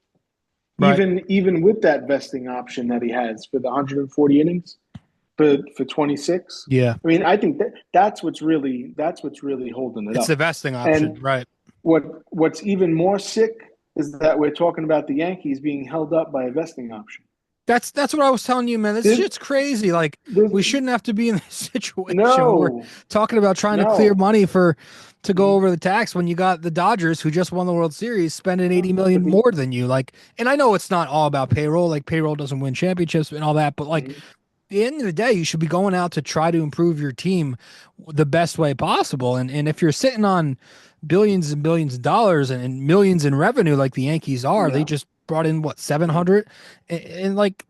[SPEAKER 7] Right.
[SPEAKER 8] Even with that vesting option that he has for the 140 innings for 26.
[SPEAKER 7] Yeah.
[SPEAKER 8] I mean, I think that's what's really holding it
[SPEAKER 7] It's
[SPEAKER 8] up.
[SPEAKER 7] the vesting option,
[SPEAKER 8] And
[SPEAKER 7] right?
[SPEAKER 8] what's even more sick is that we're talking about the Yankees being held up by a vesting option.
[SPEAKER 7] That's what I was telling you, man. This shit's crazy. Like, we shouldn't have to be in this situation when we're talking about trying to clear money to go over the tax when you got the Dodgers, who just won the World Series, spending $80 million more than you. Like, and I know it's not all about payroll. Like, payroll doesn't win championships and all that, but like, at the end of the day, you should be going out to try to improve your team the best way possible. And if you're sitting on billions and billions of dollars and millions in revenue like the Yankees are, they just brought in what, 700 and like,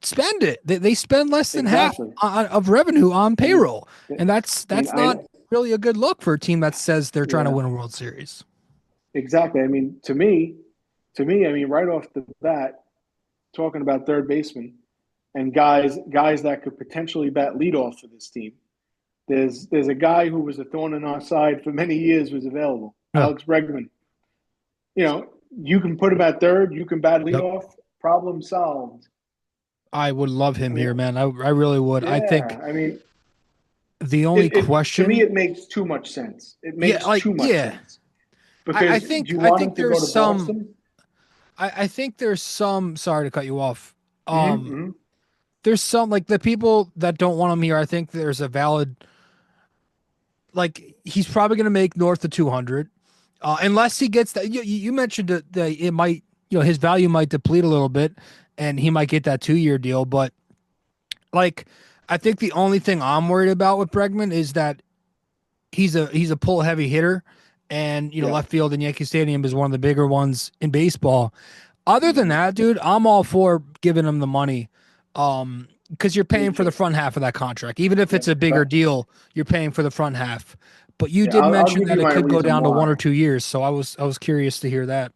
[SPEAKER 7] spend it. They spend less than half of revenue on payroll, and that's not really a good look for a team that says they're trying to win a World Series.
[SPEAKER 8] Exactly. I mean, to me, I mean, right off the bat, talking about third baseman and guys that could potentially bat leadoff for this team. There's a guy who was a thorn in our side for many years who's available, Alex Bregman. You know, you can put him at third, you can bat leadoff, problem solved.
[SPEAKER 7] I would love him here, man. I really would.
[SPEAKER 8] Yeah,
[SPEAKER 7] I think.
[SPEAKER 8] I mean,
[SPEAKER 7] the only question
[SPEAKER 8] to me, it makes too much sense. It makes too much sense. Because
[SPEAKER 7] I think there's some. I think there's some. Sorry to cut you off. There's some, like, the people that don't want him here. I think there's a valid. Like, he's probably going to make north of 200, unless he gets that. You mentioned that it might, his value might deplete a little bit, and he might get that 2-year deal. But, like, I think the only thing I'm worried about with Bregman is that he's a pull heavy hitter, and left field in Yankee Stadium is one of the bigger ones in baseball. Other than that, dude, I'm all for giving him the money, because you're paying for the front half of that contract. Even if it's a bigger deal, you're paying for the front half. But you did mention that it could go down to 1 or 2 years, so I was curious to hear that.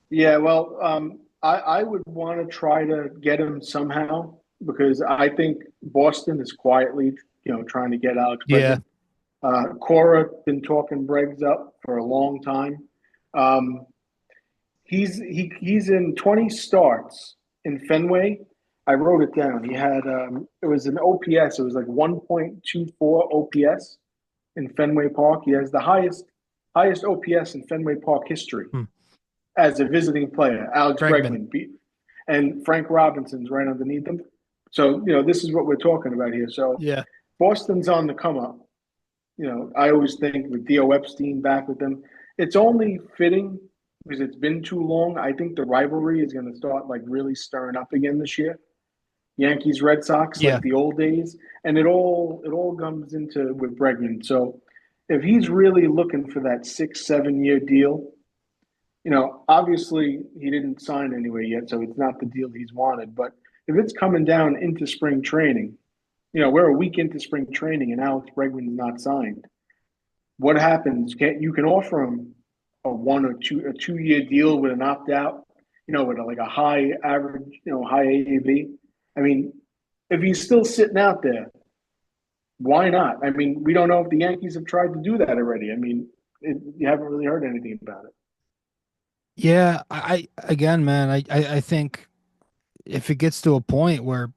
[SPEAKER 8] Yeah, well, I would want to try to get him somehow, because I think Boston is quietly, trying to get Alex Bregman. Cora been talking Bregs up for a long time. He's in 20 starts in Fenway. I wrote it down. He had it was an OPS. It was like 1.24 OPS in Fenway Park. He has the highest OPS in Fenway Park history as a visiting player. Alex Bregman beat, and Frank Robinson's right underneath him. So this is what we're talking about here. So Boston's on the come up. I always think with Theo Epstein back with them, it's only fitting because it's been too long. I think the rivalry is going to start like really stirring up again this year. Yankees, Red Sox, like the old days, and it all comes into with Bregman. So if he's really looking for that 6-7 year deal, obviously he didn't sign anywhere yet, so it's not the deal he's wanted. But if it's coming down into spring training, we're a week into spring training and Alex Bregman's not signed. What happens? You can offer him a 1 or 2 year deal with an opt out, with like a high average, high AAV. I mean, if he's still sitting out there, why not? I mean, we don't know if the Yankees have tried to do that already. I mean, you haven't really heard anything about it.
[SPEAKER 7] Yeah, I think if it gets to a point where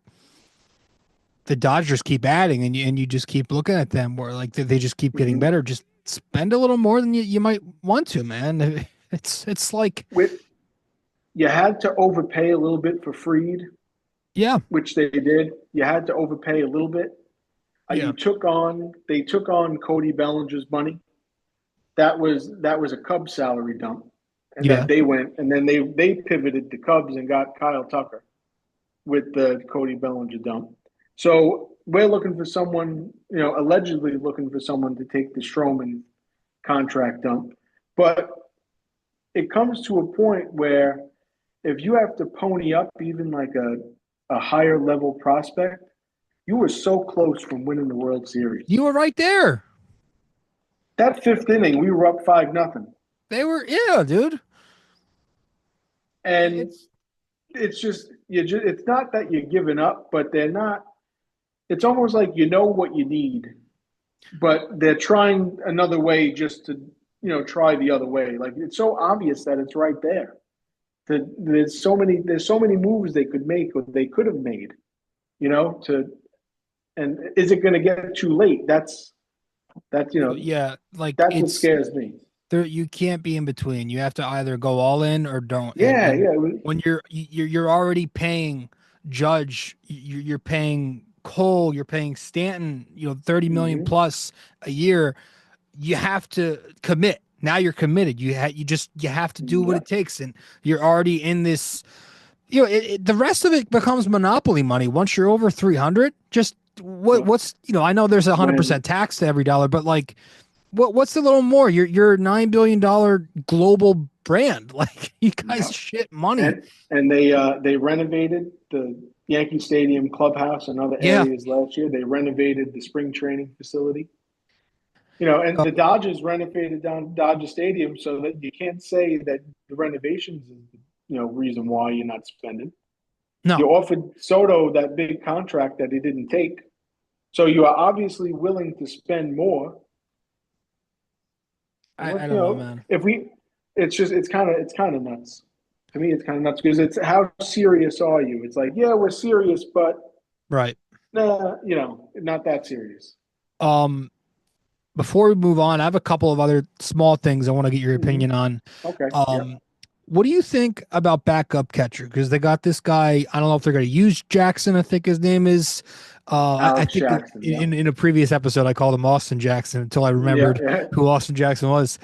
[SPEAKER 7] the Dodgers keep adding and you just keep looking at them where like they just keep getting better, just spend a little more than you might want to, man. It's like
[SPEAKER 8] you had to overpay a little bit for Fried.
[SPEAKER 7] Yeah.
[SPEAKER 8] Which they did. You had to overpay a little bit. They took on Cody Bellinger's money. That was a Cubs salary dump. And then they went and then they pivoted the Cubs and got Kyle Tucker with the Cody Bellinger dump. So we're looking for someone, allegedly looking for someone to take the Stroman contract dump. But it comes to a point where if you have to pony up even like a higher level prospect, you were so close from winning the World Series.
[SPEAKER 7] You were right there.
[SPEAKER 8] That 5th inning, we were up 5-0.
[SPEAKER 7] They were, dude.
[SPEAKER 8] And it's just it's not that you're giving up, but they're not. It's almost like what you need, but they're trying another way just to try the other way. Like it's so obvious that it's right there. There's so many moves they could make or they could have made, and is it going to get too late? That's
[SPEAKER 7] Yeah, like
[SPEAKER 8] that's what scares me.
[SPEAKER 7] you can't be in between. You have to either go all in or don't.
[SPEAKER 8] Yeah,
[SPEAKER 7] And
[SPEAKER 8] yeah.
[SPEAKER 7] when you're already paying Judge, you're paying Cole, you're paying Stanton, 30 million plus a year. You have to commit. Now you're committed. You have to do what it takes, and you're already in this. The rest of it becomes monopoly money once you're over 300. Just what's I know there's 100% tax to every dollar, but like, what's a little more? You're $9 billion global brand. Like, you guys shit money.
[SPEAKER 8] And they renovated the Yankee Stadium clubhouse and other areas last year. They renovated the spring training facility. And the Dodgers renovated down Dodger Stadium, so that you can't say that the renovations is the reason why you're not spending.
[SPEAKER 7] No.
[SPEAKER 8] You offered Soto that big contract that he didn't take, so you are obviously willing to spend more.
[SPEAKER 7] I don't know, man.
[SPEAKER 8] It's kind of nuts. To me, it's kind of nuts because it's how serious are you? It's like, yeah, we're serious, but
[SPEAKER 7] right,
[SPEAKER 8] nah, not that serious.
[SPEAKER 7] Before we move on, I have a couple of other small things I want to get your opinion on.
[SPEAKER 8] Okay.
[SPEAKER 7] What do you think about backup catcher? Because they got this guy. I don't know if they're going to use Jackson. I think his name is. I think
[SPEAKER 8] Jackson,
[SPEAKER 7] in a previous episode I called him Austin Jackson until I remembered who Austin Jackson was.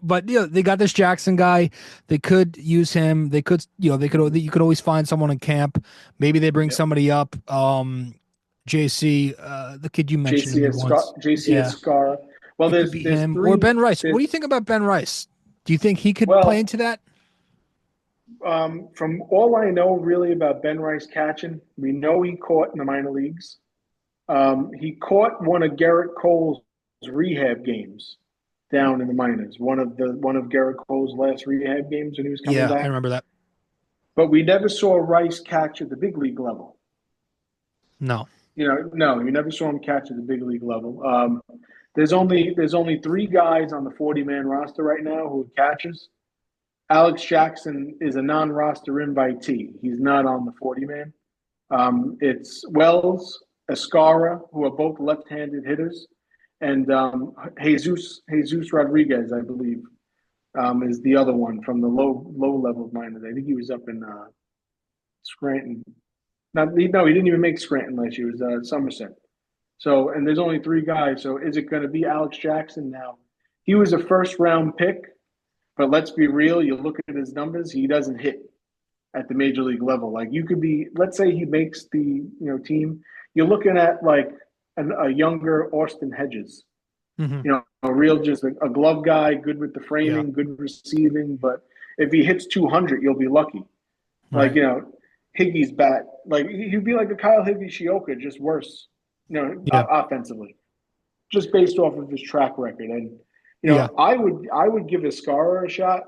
[SPEAKER 7] But they got this Jackson guy. They could use him. They could you could always find someone in camp. Maybe they bring somebody up. JC, the kid you mentioned
[SPEAKER 8] JC Escara. Well, there's
[SPEAKER 7] him
[SPEAKER 8] three,
[SPEAKER 7] or Ben Rice. What do you think about Ben Rice? Do you think he could play into that?
[SPEAKER 8] From all I know really about Ben Rice catching, we know he caught in the minor leagues. He caught one of Garrett Cole's rehab games down in the minors. One of Garrett Cole's last rehab games when he was coming back.
[SPEAKER 7] I remember that.
[SPEAKER 8] But we never saw Rice catch at the big league level.
[SPEAKER 7] No.
[SPEAKER 8] No, you never saw him catch at the big league level. There's only three guys on the 40-man roster right now who catches. Alex Jackson is a non-roster invitee. He's not on the 40-man. It's Wells, Escara, who are both left-handed hitters, and Jesus Rodriguez, I believe, is the other one from the low-level minors. I think he was up in Scranton. No, he didn't even make Scranton last year. It was Somerset. So, and there's only three guys. So, is it going to be Alex Jackson now? He was a first-round pick, but let's be real. You look at his numbers; he doesn't hit at the major league level. Like, you could be. Let's say he makes the team. You're looking at like a younger Austin Hedges. A real just a glove guy, good with the framing, good receiving. But if he hits 200, you'll be lucky.
[SPEAKER 7] Right.
[SPEAKER 8] Like Higgy's bat, like he'd be like a Kyle Higgy-Shioka, just worse, offensively, just based off of his track record. And I would give Escara a shot.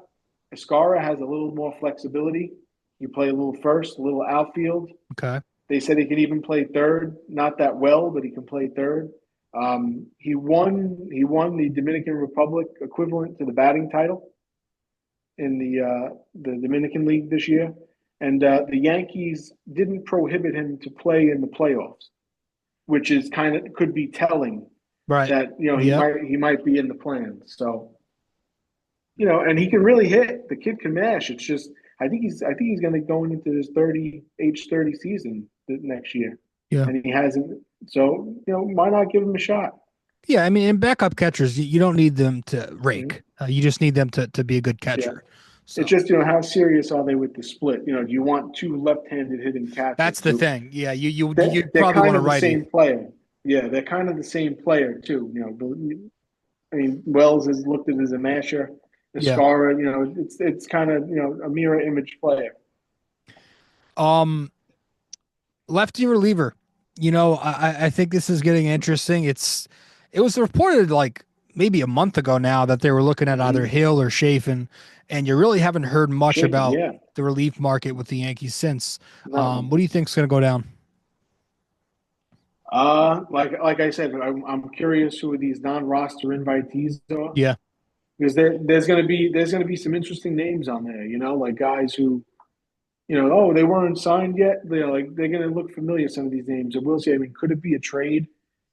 [SPEAKER 8] Escara has a little more flexibility. You play a little first, a little outfield.
[SPEAKER 7] Okay.
[SPEAKER 8] They said he could even play third, not that well, but he can play third. He won the Dominican Republic equivalent to the batting title in the Dominican League this year. And the Yankees didn't prohibit him to play in the playoffs, which is could be telling,
[SPEAKER 7] right?
[SPEAKER 8] That he might be in the plans. So, and he can really hit. The kid can mash. It's just I think he's going to go into his age 30 season next year.
[SPEAKER 7] Yeah,
[SPEAKER 8] and he hasn't. So why not give him a shot?
[SPEAKER 7] Yeah, I mean, in backup catchers, you don't need them to rake. You just need them to be a good catcher.
[SPEAKER 8] Yeah. So. It's just, how serious are they with the split? Do you want two left-handed hitting catchers?
[SPEAKER 7] That's the thing. Yeah, you
[SPEAKER 8] they're
[SPEAKER 7] probably want to
[SPEAKER 8] the same
[SPEAKER 7] righty.
[SPEAKER 8] player. Yeah, they're kind of the same player too. I mean, Wells is looked at as a masher. Escara, it's kind of a mirror image player.
[SPEAKER 7] Lefty reliever. I think this is getting interesting. It was reported like maybe a month ago now that they were looking at either Hill or Chafin, and you really haven't heard much about the relief market with the Yankees since.
[SPEAKER 8] No.
[SPEAKER 7] What do you think is going to go down?
[SPEAKER 8] Like I said, I'm curious who these non-roster invitees are.
[SPEAKER 7] Yeah.
[SPEAKER 8] because there's going to be some interesting names on there. Like guys who, they weren't signed yet. They're going to look familiar. Some of these names, and we'll see. I mean, could it be a trade?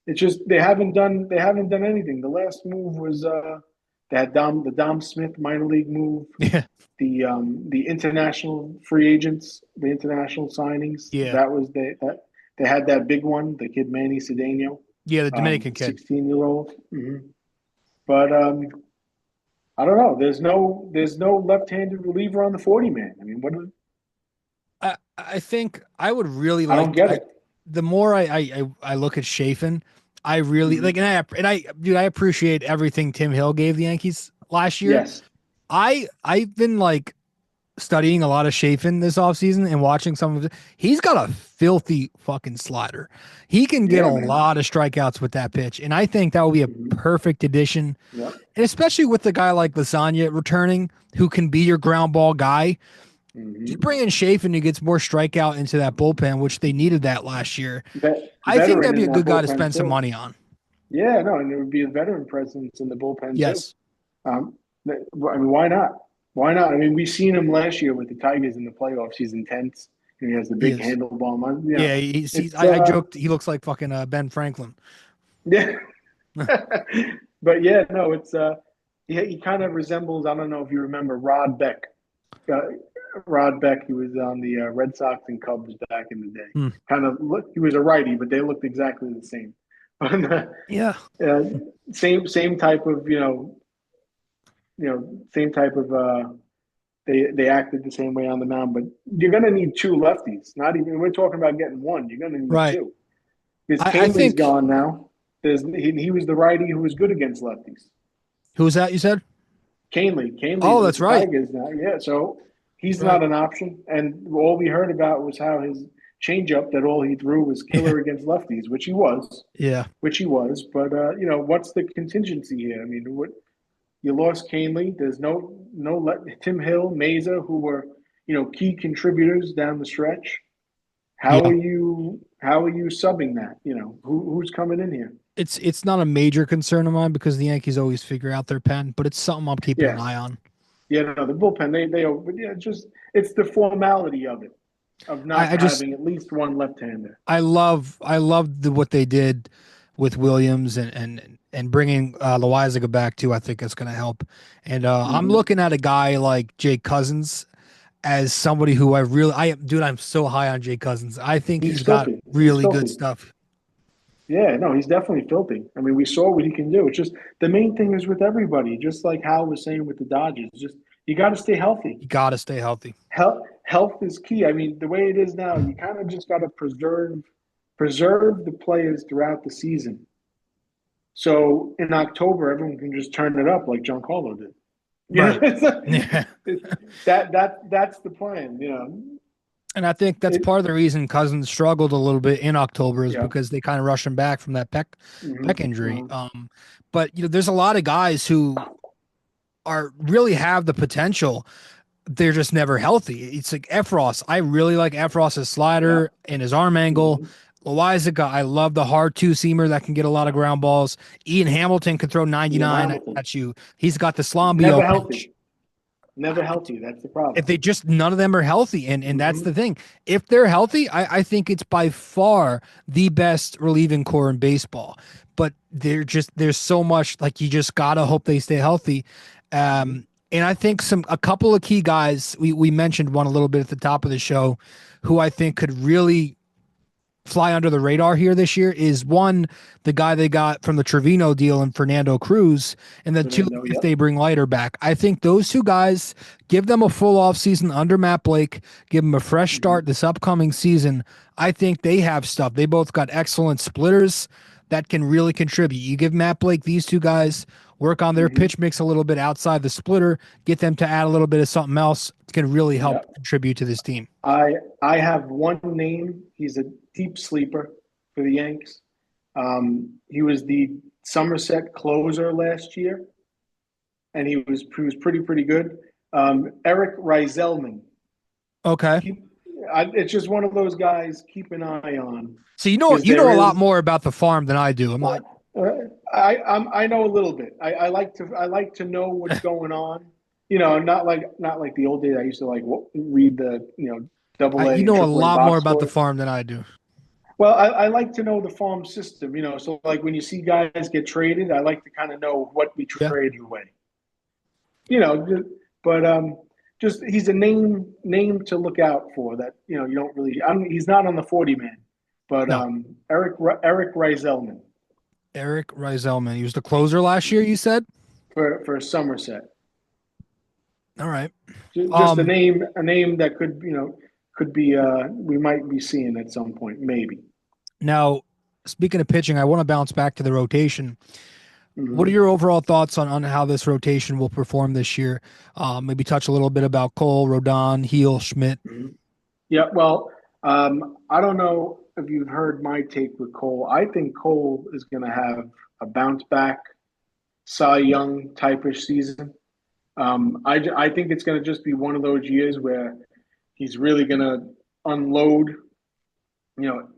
[SPEAKER 8] It's just they haven't done anything. The last move was they had the Dom Smith minor league move.
[SPEAKER 7] Yeah.
[SPEAKER 8] The international free agents, the international signings.
[SPEAKER 7] Yeah.
[SPEAKER 8] That was they had that big one, the kid Manny Cedeno.
[SPEAKER 7] Yeah, the Dominican kid,
[SPEAKER 8] 16-year-old. Mm-hmm. But I don't know. There's no left-handed reliever on the 40-man. I mean,
[SPEAKER 7] I think I would really like.
[SPEAKER 8] I don't get it.
[SPEAKER 7] The more I look at Chafin, I really like, and I appreciate everything Tim Hill gave the Yankees last year.
[SPEAKER 8] Yes.
[SPEAKER 7] I've been like studying a lot of Chafin this offseason and watching some of it. He's got a filthy fucking slider. He can get a lot of strikeouts with that pitch, and I think that would be a perfect addition.
[SPEAKER 8] Yep.
[SPEAKER 7] And especially with the guy like Lasagna returning, who can be your ground ball guy. You bring in Chafin, who gets more strikeout into that bullpen, which they needed that last year. I think that'd be a good guy to spend some money on.
[SPEAKER 8] Yeah, no, and it would be a veteran presence in the bullpen
[SPEAKER 7] yes.
[SPEAKER 8] too. I mean, why not? Why not? I mean, we've seen him last year with the Tigers in the playoffs. He's intense. And he has the big handlebar on.
[SPEAKER 7] Yeah, I joked he looks like fucking Ben Franklin.
[SPEAKER 8] Yeah. But yeah, no, it's he kind of resembles, I don't know if you remember Rod Beck. Rod Beck, he was on the Red Sox and Cubs back in the day. Kind of he was a righty, but they looked exactly the same.
[SPEAKER 7] Yeah.
[SPEAKER 8] Same type of, same type of they acted the same way on the mound, but you're going to need two lefties. Not even, we're talking about getting one. You're going to need two. Because Canley's gone now. He was the righty who was good against lefties.
[SPEAKER 7] Who was that you said?
[SPEAKER 8] Canley.
[SPEAKER 7] Oh, that's right.
[SPEAKER 8] Tigers now. Yeah, so he's not an option. And all we heard about was how his changeup, that all he threw was killer against lefties, which he was. Yeah. Which he was. But, what's the contingency here? I mean, you lost Canley. There's no Tim Hill, Meza, who were, key contributors down the stretch. How are you subbing that? Who's coming in here?
[SPEAKER 7] It's not a major concern of mine because the Yankees always figure out their pen, but it's something I'm keeping an eye on.
[SPEAKER 8] Yeah, no, the bullpen, it's the formality of it, of not having at least one left-hander.
[SPEAKER 7] I love what they did with Williams and bringing Loizaga back too. I think it's going to help. And I'm looking at a guy like Jake Cousins as somebody who I'm so high on Jake Cousins. I think he's got really good stuff.
[SPEAKER 8] Yeah, no, he's definitely filthy. I mean, we saw what he can do. It's just the main thing is with everybody, just like Hal was saying with the Dodgers, just you got to stay healthy.
[SPEAKER 7] You got to stay healthy.
[SPEAKER 8] Health is key. I mean, the way it is now, you kind of just got to preserve the players throughout the season. So in October, everyone can just turn it up like Giancarlo did.
[SPEAKER 7] Right.
[SPEAKER 8] That's the plan,
[SPEAKER 7] And I think that's part of the reason Cousins struggled a little bit in October is because they kind of rushed him back from that pec injury. But there's a lot of guys who really have the potential. They're just never healthy. It's like Efros. I really like Efros' slider and his arm angle. Loizaga, I love the hard two-seamer that can get a lot of ground balls. Ian Hamilton can throw 99 at you. He's got the Slombio pitch.
[SPEAKER 8] Never healthy. That's the problem.
[SPEAKER 7] If they just none of them are healthy, and that's the thing. If they're healthy, I think it's by far the best relieving core in baseball. But there's so much, like, you just gotta hope they stay healthy. And I think a couple of key guys, we mentioned one a little bit at the top of the show, who I think could really fly under the radar here this year is one, the guy they got from the Trevino deal and Fernando Cruz, and then two, if they bring Leiter back. I think those two guys, give them a full offseason under Matt Blake, give them a fresh start this upcoming season. I think they have stuff. They both got excellent splitters that can really contribute. You give Matt Blake these two guys, work on their pitch mix a little bit outside the splitter, get them to add a little bit of something else. It's going to really help contribute to this team.
[SPEAKER 8] I have one name. He's a deep sleeper for the Yanks. He was the Somerset closer last year, and he was pretty good. Eric Reiselman.
[SPEAKER 7] Okay.
[SPEAKER 8] It's just one of those guys keep an eye on.
[SPEAKER 7] So you know a lot more about the farm than I do. I'm not.
[SPEAKER 8] I know a little bit. I like to know what's going on. Not like the old days. I used to read the double A
[SPEAKER 7] You
[SPEAKER 8] and
[SPEAKER 7] know a
[SPEAKER 8] triple A
[SPEAKER 7] lot
[SPEAKER 8] box
[SPEAKER 7] more about the
[SPEAKER 8] scores.
[SPEAKER 7] farm than I do.
[SPEAKER 8] Well, I like to know the farm system. So like when you see guys get traded, I like to kind of know what we
[SPEAKER 7] Yeah.
[SPEAKER 8] traded away. But just he's a name to look out for that. You don't really. He's not on the 40 man, but
[SPEAKER 7] No.
[SPEAKER 8] Eric Reiselman.
[SPEAKER 7] Eric Reiselman. He was the closer last year, you said?
[SPEAKER 8] For Somerset.
[SPEAKER 7] All right.
[SPEAKER 8] Just a name that could be we might be seeing at some point, maybe.
[SPEAKER 7] Now, speaking of pitching, I want to bounce back to the rotation.
[SPEAKER 8] Mm-hmm.
[SPEAKER 7] What are your overall thoughts on how this rotation will perform this year? Maybe touch a little bit about Cole, Rodon, Heel, Schmidt.
[SPEAKER 8] Mm-hmm. Yeah, well, I don't know if you've heard my take with Cole. I think Cole is going to have a bounce back, Cy Young type-ish season. I think it's going to just be one of those years where he's really going to unload,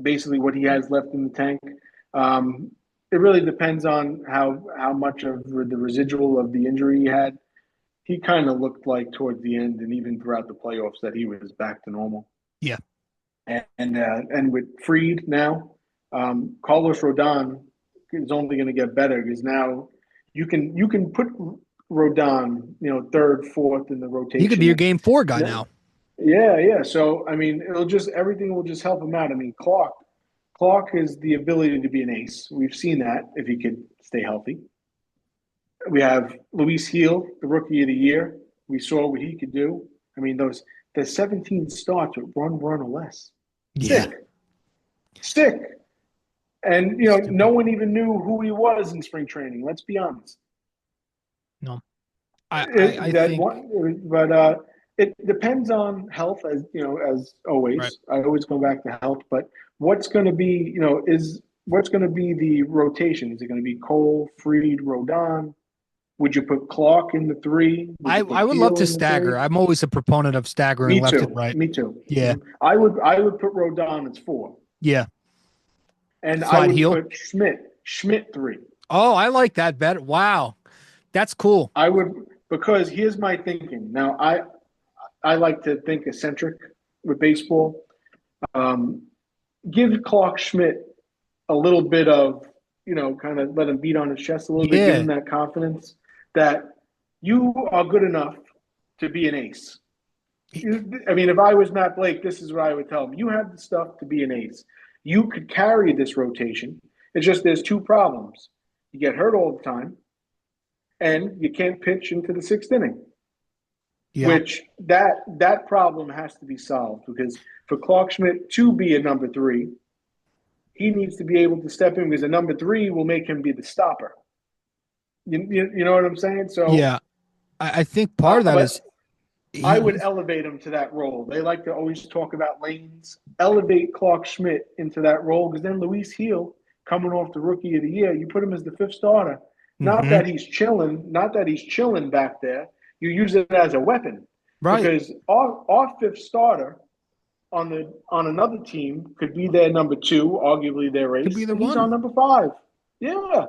[SPEAKER 8] basically what he has left in the tank. It really depends on how much of the residual of the injury he had. He kind of looked like towards the end and even throughout the playoffs that he was back to normal.
[SPEAKER 7] Yeah.
[SPEAKER 8] And with Fried now, Carlos Rodon is only going to get better because now you can put Rodon, third, fourth in the rotation.
[SPEAKER 7] He could be your game 4 guy now.
[SPEAKER 8] Yeah. So everything will just help him out. Clark has the ability to be an ace. We've seen that if he could stay healthy. We have Luis Heel, the rookie of the year. We saw what he could do. The 17 starts with one run or less. Sick. And no one even knew who he was in spring training. Let's be honest.
[SPEAKER 7] No,
[SPEAKER 8] it depends on health, as always.
[SPEAKER 7] Right.
[SPEAKER 8] I always go back to health. But what's going to be, what's going to be the rotation? Is it going to be Cole, Fried, Rodon? Would you put Clark in the 3?
[SPEAKER 7] I would love to stagger. I'm always a proponent of staggering left and right.
[SPEAKER 8] Me too.
[SPEAKER 7] Yeah.
[SPEAKER 8] I would put Rodon as 4.
[SPEAKER 7] Yeah.
[SPEAKER 8] And
[SPEAKER 7] Slide
[SPEAKER 8] I would
[SPEAKER 7] Heel.
[SPEAKER 8] put Schmidt 3.
[SPEAKER 7] Oh, I like that better. Wow. That's cool.
[SPEAKER 8] I would, because here's my thinking. Now, I like to think eccentric with baseball. Give Clark Schmidt a little bit of, kind of let him beat on his chest a little bit, give him that confidence that you are good enough to be an ace. If I was Matt Blake, this is what I would tell him. You have the stuff to be an ace. You could carry this rotation. It's just there's 2 problems. You get hurt all the time, and you can't pitch into the 6th inning. Yeah. Which that problem has to be solved, because for Clark Schmidt to be a number 3, he needs to be able to step in, because a number 3 will make him be the stopper. You know what I'm saying? So
[SPEAKER 7] yeah, I think part of that is
[SPEAKER 8] I would elevate him to that role. They like to always talk about lanes. Elevate Clark Schmidt into that role, because then Luis Heel, coming off the rookie of the year, you put him as the 5th starter. Not that he's chilling back there. You use it as a weapon,
[SPEAKER 7] right?
[SPEAKER 8] Because our 5th starter on another team could be their number 2, arguably their ace.
[SPEAKER 7] Could be the
[SPEAKER 8] He's
[SPEAKER 7] 1
[SPEAKER 8] on number 5. Yeah.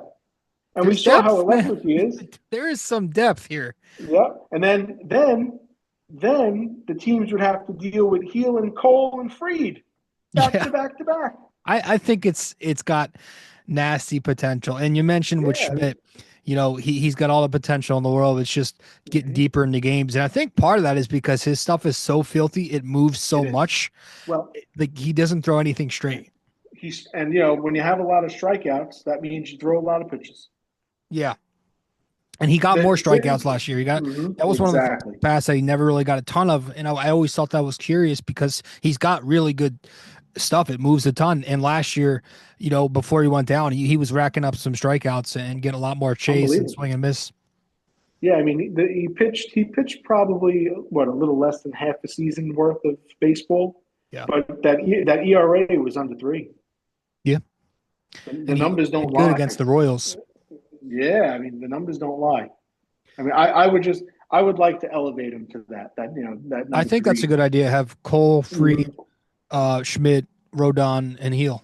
[SPEAKER 8] And
[SPEAKER 7] There's
[SPEAKER 8] we saw
[SPEAKER 7] depth,
[SPEAKER 8] how electric he is.
[SPEAKER 7] There is some depth here.
[SPEAKER 8] Yeah. And then the teams would have to deal with Heel and Cole and Fried back to back.
[SPEAKER 7] I think it's got nasty potential. And you mentioned with Schmidt, he's got all the potential in the world. It's just getting deeper into games. And I think part of that is because his stuff is so filthy. It moves so much.
[SPEAKER 8] Well,
[SPEAKER 7] he doesn't throw anything straight.
[SPEAKER 8] When you have a lot of strikeouts, that means you throw a lot of pitches.
[SPEAKER 7] Yeah. And he got more strikeouts last year. He got that was one of the passes that he never really got a ton of. And I always thought that was curious, because he's got really good stuff. It moves a ton. And last year, before he went down, he was racking up some strikeouts and getting a lot more chase and swing and miss.
[SPEAKER 8] Yeah, he pitched probably a little less than half a season worth of baseball.
[SPEAKER 7] Yeah.
[SPEAKER 8] But that ERA was under 3.
[SPEAKER 7] Yeah.
[SPEAKER 8] The numbers don't lie.
[SPEAKER 7] Good against the Royals.
[SPEAKER 8] Yeah, the numbers don't lie. I would like to elevate him to that. That
[SPEAKER 7] I think
[SPEAKER 8] 3.
[SPEAKER 7] That's a good idea. Have Cole, Fried, Schmidt, Rodon, and Heel.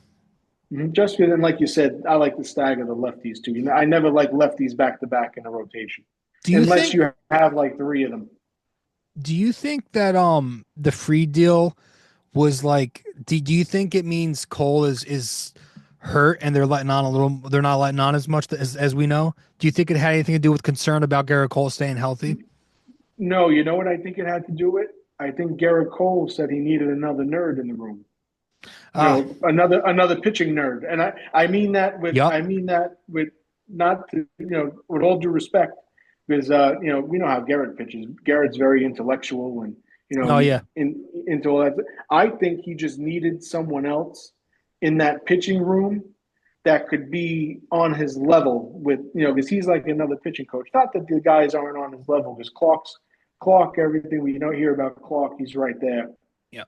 [SPEAKER 8] Just because, and like you said, I like to stagger the lefties too. I never like lefties back to back in a rotation,
[SPEAKER 7] Do you
[SPEAKER 8] unless
[SPEAKER 7] think?
[SPEAKER 8] you have like three of them.
[SPEAKER 7] Do you think that the free deal was like? Do you think it means Cole is hurt and they're letting on a little? They're not letting on as much as we know. Do you think it had anything to do with concern about Garrett Cole staying healthy?
[SPEAKER 8] No, you know what I think it had to do with? I think Garrett Cole said he needed another nerd in the room. Another pitching nerd, and I mean that with
[SPEAKER 7] Yep.
[SPEAKER 8] I mean that with not to, with all due respect, because we know how Garrett pitches. Garrett's very intellectual and
[SPEAKER 7] Oh yeah.
[SPEAKER 8] into all that. I think he just needed someone else in that pitching room that could be on his level with because he's like another pitching coach. Not that the guys aren't on his level, because Clark, everything we hear about Clark, he's right there.
[SPEAKER 7] Yeah.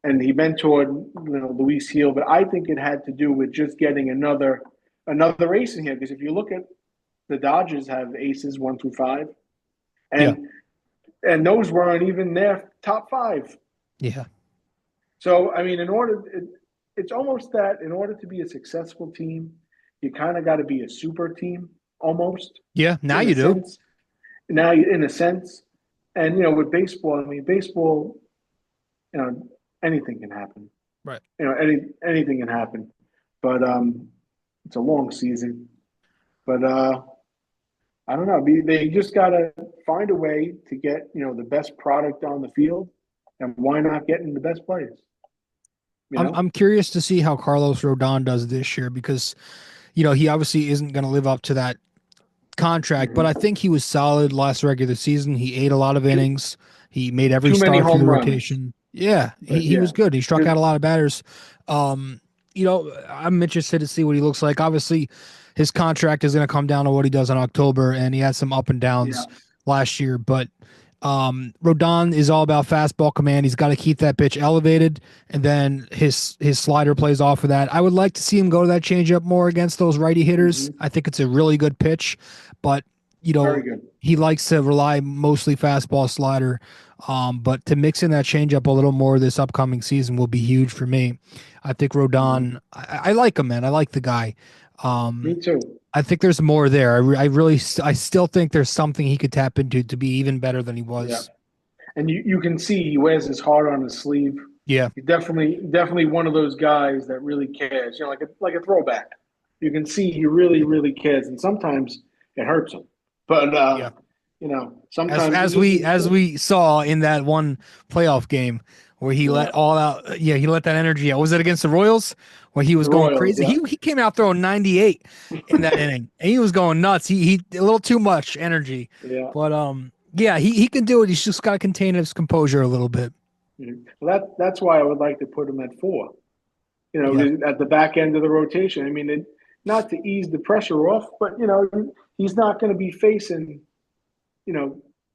[SPEAKER 8] And he mentored Luis Heel, but I think it had to do with just getting another ace in here. Because if you look at the Dodgers, have aces 1 through 5, and those weren't even their top 5.
[SPEAKER 7] Yeah.
[SPEAKER 8] So I mean, it's almost that in order to be a successful team, you kind of got to be a super team almost.
[SPEAKER 7] Yeah. Now you do.
[SPEAKER 8] Now, in a sense, and with baseball, I mean, baseball, anything can happen.
[SPEAKER 7] Right.
[SPEAKER 8] Anything can happen, but it's a long season. But I don't know. They just got to find a way to get the best product on the field, and why not getting the best players?
[SPEAKER 7] I'm curious to see how Carlos Rodon does this year because, he obviously isn't going to live up to that contract, but I think he was solid last regular season. He ate a lot of innings. He made every start through the rotation. Yeah, he was good. He struck out a lot of batters. I'm interested to see what he looks like. Obviously, his contract is going to come down to what he does in October, and he had some up and downs last year, but Rodon is all about fastball command. He's got to keep that pitch elevated, and then his slider plays off of that. I would like to see him go to that changeup more against those righty hitters. I think it's a really good pitch, but he likes to rely mostly fastball slider. But to mix in that changeup a little more this upcoming season will be huge for me. I think Rodon, I like him, man. I like the guy.
[SPEAKER 8] Me too.
[SPEAKER 7] I think there's more there. I still think there's something he could tap into to be even better than he was.
[SPEAKER 8] Yeah. And you can see he wears his heart on his sleeve.
[SPEAKER 7] Yeah.
[SPEAKER 8] He's definitely one of those guys that really cares. Like a throwback. You can see he really, really cares, and sometimes it hurts him. But sometimes
[SPEAKER 7] as we saw in that one playoff game where he let all out. Yeah, he let that energy out. Was it against the Royals where he was going crazy?
[SPEAKER 8] Yeah.
[SPEAKER 7] He came out throwing 98 in that inning, and he was going nuts. He a little too much energy.
[SPEAKER 8] Yeah.
[SPEAKER 7] But he can do it. He's just got to contain his composure a little bit.
[SPEAKER 8] Well, that's why I would like to put him at 4. At the back end of the rotation. I mean, not to ease the pressure off, but he's not going to be facing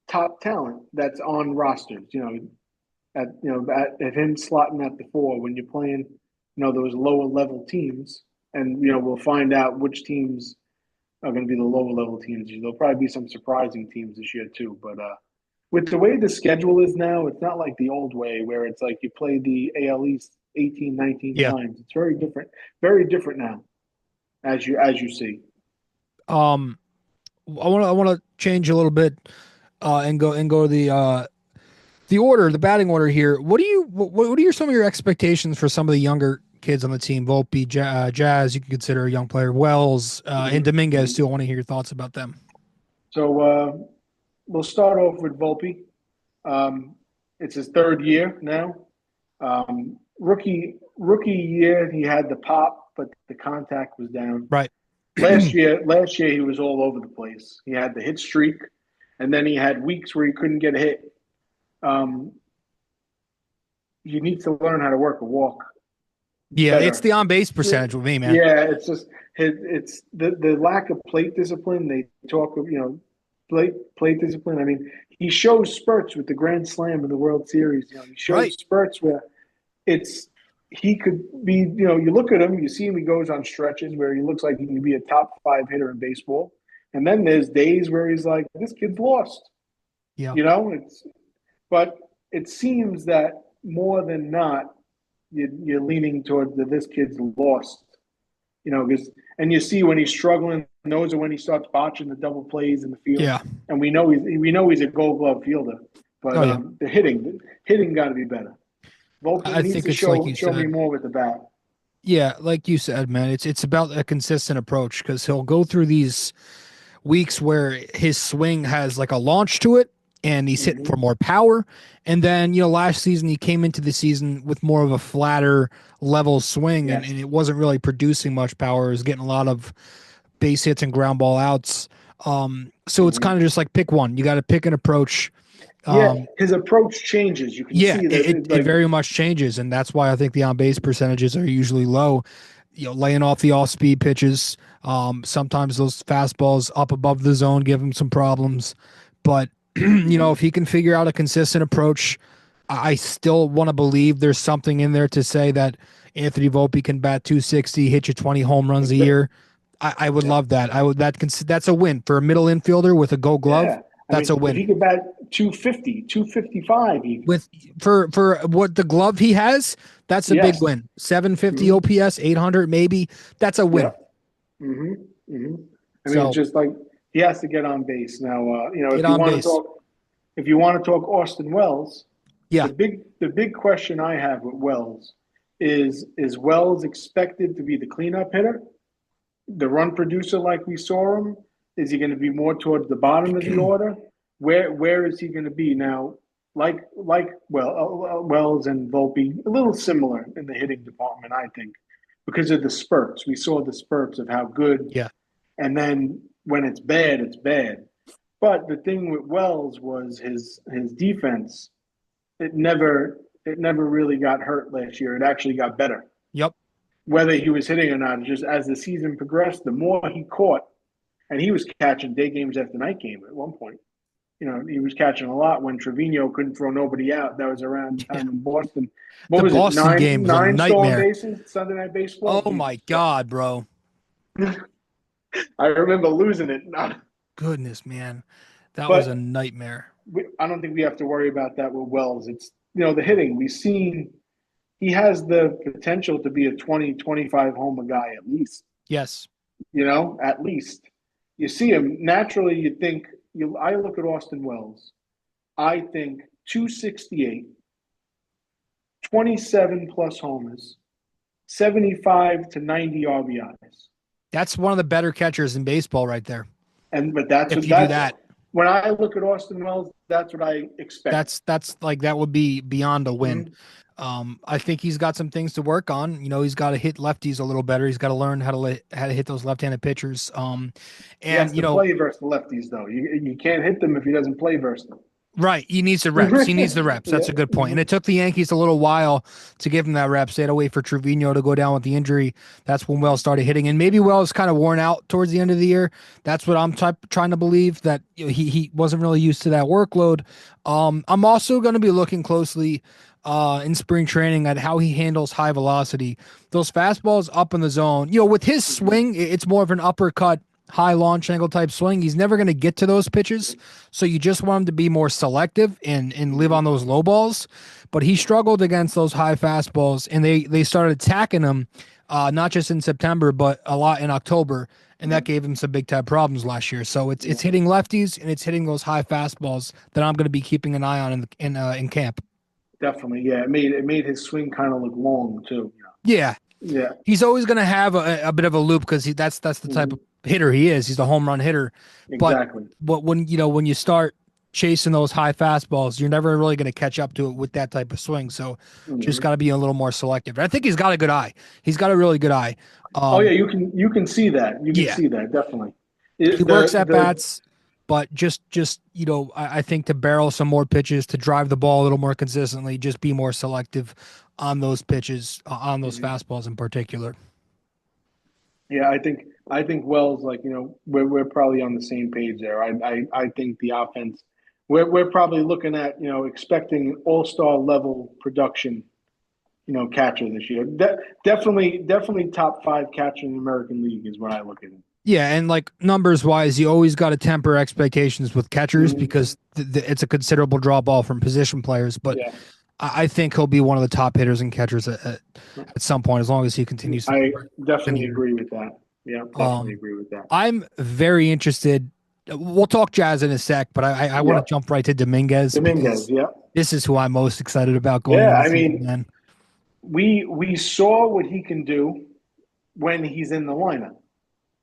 [SPEAKER 8] top talent that's on rosters. At him slotting at the 4 when you're playing, those lower level teams, and we'll find out which teams are going to be the lower level teams. There'll probably be some surprising teams this year too. But with the way the schedule is now, it's not like the old way where it's like you play the AL East 18, 19 times. It's very different now, as you see.
[SPEAKER 7] I want to change a little bit and go to the batting order here. What are some of your expectations for some of the younger kids on the team? Volpe, Jazz, you can consider a young player. Wells, and Dominguez too. I want to hear your thoughts about them.
[SPEAKER 8] So we'll start off with Volpe. It's his 3rd year now. Rookie year, he had the pop, but the contact was down.
[SPEAKER 7] Right.
[SPEAKER 8] Last year he was all over the place. He had the hit streak, and then he had weeks where he couldn't get a hit. He needs to learn how to work a walk.
[SPEAKER 7] Yeah,
[SPEAKER 8] better.
[SPEAKER 7] It's the on base percentage with me, man.
[SPEAKER 8] Yeah, it's just it's the lack of plate discipline. They talk of plate discipline. I mean, he shows spurts with the Grand Slam in the World Series. He shows spurts where he could be. You look at him, you see him. He goes on stretches where he looks like he can be a top 5 hitter in baseball, and then there's days where he's like, this kid's lost.
[SPEAKER 7] Yeah,
[SPEAKER 8] But it seems that more than not, you're leaning toward this kid's lost. And you see when he's struggling, those are when he starts botching the double plays in the field.
[SPEAKER 7] Yeah.
[SPEAKER 8] And we know he's a Gold Glove fielder, but the hitting got to be better. Volpe needs to show me more with the bat.
[SPEAKER 7] Yeah, like you said, man, it's about a consistent approach, because he'll go through these weeks where his swing has like a launch to it and he's hitting for more power. And then, last season he came into the season with more of a flatter level swing, and it wasn't really producing much power. It was getting a lot of base hits and ground ball outs. So it's kind of just like pick one. You got to pick an approach.
[SPEAKER 8] His approach changes. You can see that
[SPEAKER 7] it very much changes, and that's why I think the on-base percentages are usually low. Laying off the off-speed pitches. Sometimes those fastballs up above the zone give him some problems. But, if he can figure out a consistent approach, I still want to believe there's something in there to say that Anthony Volpe can bat 260, hit you 20 home runs a year. I would love that. That's a win for a middle infielder with a Gold Glove. Yeah. That's a win.
[SPEAKER 8] If he could bat 250, 255 even.
[SPEAKER 7] For what the glove he has, that's a big win. 750 OPS, 800 maybe. That's a win.
[SPEAKER 8] Yeah. I mean, just like he has to get on base now. If you want to talk Austin Wells, the big question I have with Wells is Wells expected to be the cleanup hitter, the run producer like we saw him? Is he going to be more towards the bottom of the order? Where is he going to be now? Like Wells and Volpe, a little similar in the hitting department, I think, because of the spurts. We saw the spurts of how good.
[SPEAKER 7] Yeah.
[SPEAKER 8] And then when it's bad, it's bad. But the thing with Wells was his defense. It never really got hurt last year. It actually got better.
[SPEAKER 7] Yep.
[SPEAKER 8] Whether he was hitting or not, just as the season progressed, the more he caught. And he was catching day games after night game at one point. He was catching a lot when Trevino couldn't throw nobody out. That was around time in Boston. What was
[SPEAKER 7] Boston
[SPEAKER 8] it?
[SPEAKER 7] Game was a
[SPEAKER 8] nine
[SPEAKER 7] nightmare.
[SPEAKER 8] Bases, Sunday Night Baseball.
[SPEAKER 7] Oh my God, bro!
[SPEAKER 8] I remember losing it.
[SPEAKER 7] Goodness, man, that was a nightmare.
[SPEAKER 8] I don't think we have to worry about that with Wells. It's the hitting. We've seen he has the potential to be a 20, 25 homer guy at least.
[SPEAKER 7] Yes.
[SPEAKER 8] At least. You see him, naturally you think, I look at Austin Wells, I think 268, 27 plus homers, 75 to 90 RBIs.
[SPEAKER 7] That's one of the better catchers in baseball right there.
[SPEAKER 8] But that's
[SPEAKER 7] if you do that.
[SPEAKER 8] When I look at Austin Wells, that's what I expect.
[SPEAKER 7] That's like, that would be beyond a win. I think he's got some things to work on. He's got to hit lefties a little better. He's got to learn how to hit those left-handed pitchers. And
[SPEAKER 8] he has to play versus the lefties though. You can't hit them if he doesn't play versus them.
[SPEAKER 7] Right. He needs the reps. He needs the reps. That's a good point. And it took the Yankees a little while to give him that reps. They had to wait for Trevino to go down with the injury. That's when Wells started hitting. And maybe Wells kind of worn out towards the end of the year. That's what I'm trying to believe, that he wasn't really used to that workload. I'm also going to be looking closely in spring training at how he handles high velocity. Those fastballs up in the zone. With his swing, it's more of an uppercut, high launch angle type swing. He's never going to get to those pitches. So you just want him to be more selective and live on those low balls. But he struggled against those high fastballs, and they started attacking him, not just in September, but a lot in October. And that gave him some big time problems last year. So it's hitting lefties and it's hitting those high fastballs that I'm going to be keeping an eye on in camp.
[SPEAKER 8] Definitely, yeah. It made his swing kind of look long too.
[SPEAKER 7] Yeah. He's always going to have a bit of a loop because that's the type of hitter he is. He's the home run hitter.
[SPEAKER 8] Exactly.
[SPEAKER 7] But when you start chasing those high fastballs, you're never really going to catch up to it with that type of swing. So just got to be a little more selective. And I think he's got a good eye. He's got a really good eye.
[SPEAKER 8] You can see that. You can see that definitely.
[SPEAKER 7] He works at bats. But just I think to barrel some more pitches, to drive the ball a little more consistently, just be more selective on those pitches, on those fastballs in particular.
[SPEAKER 8] Yeah, I think Wells, we're probably on the same page there. I think the offense, we're probably looking at expecting all-star level production, catcher this year. Definitely top 5 catcher in the American League is what I look at.
[SPEAKER 7] Yeah, and numbers wise, you always got to temper expectations with catchers because it's a considerable drop off from position players. But I think he'll be one of the top hitters and catchers at some point, as long as he continues to.
[SPEAKER 8] I definitely agree with that. Yeah, definitely agree with that.
[SPEAKER 7] I'm very interested. We'll talk Jazz in a sec, but I want to jump right to Dominguez.
[SPEAKER 8] Dominguez, yeah.
[SPEAKER 7] This is who I'm most excited about going.
[SPEAKER 8] Yeah, I mean, we saw what he can do when he's in the lineup.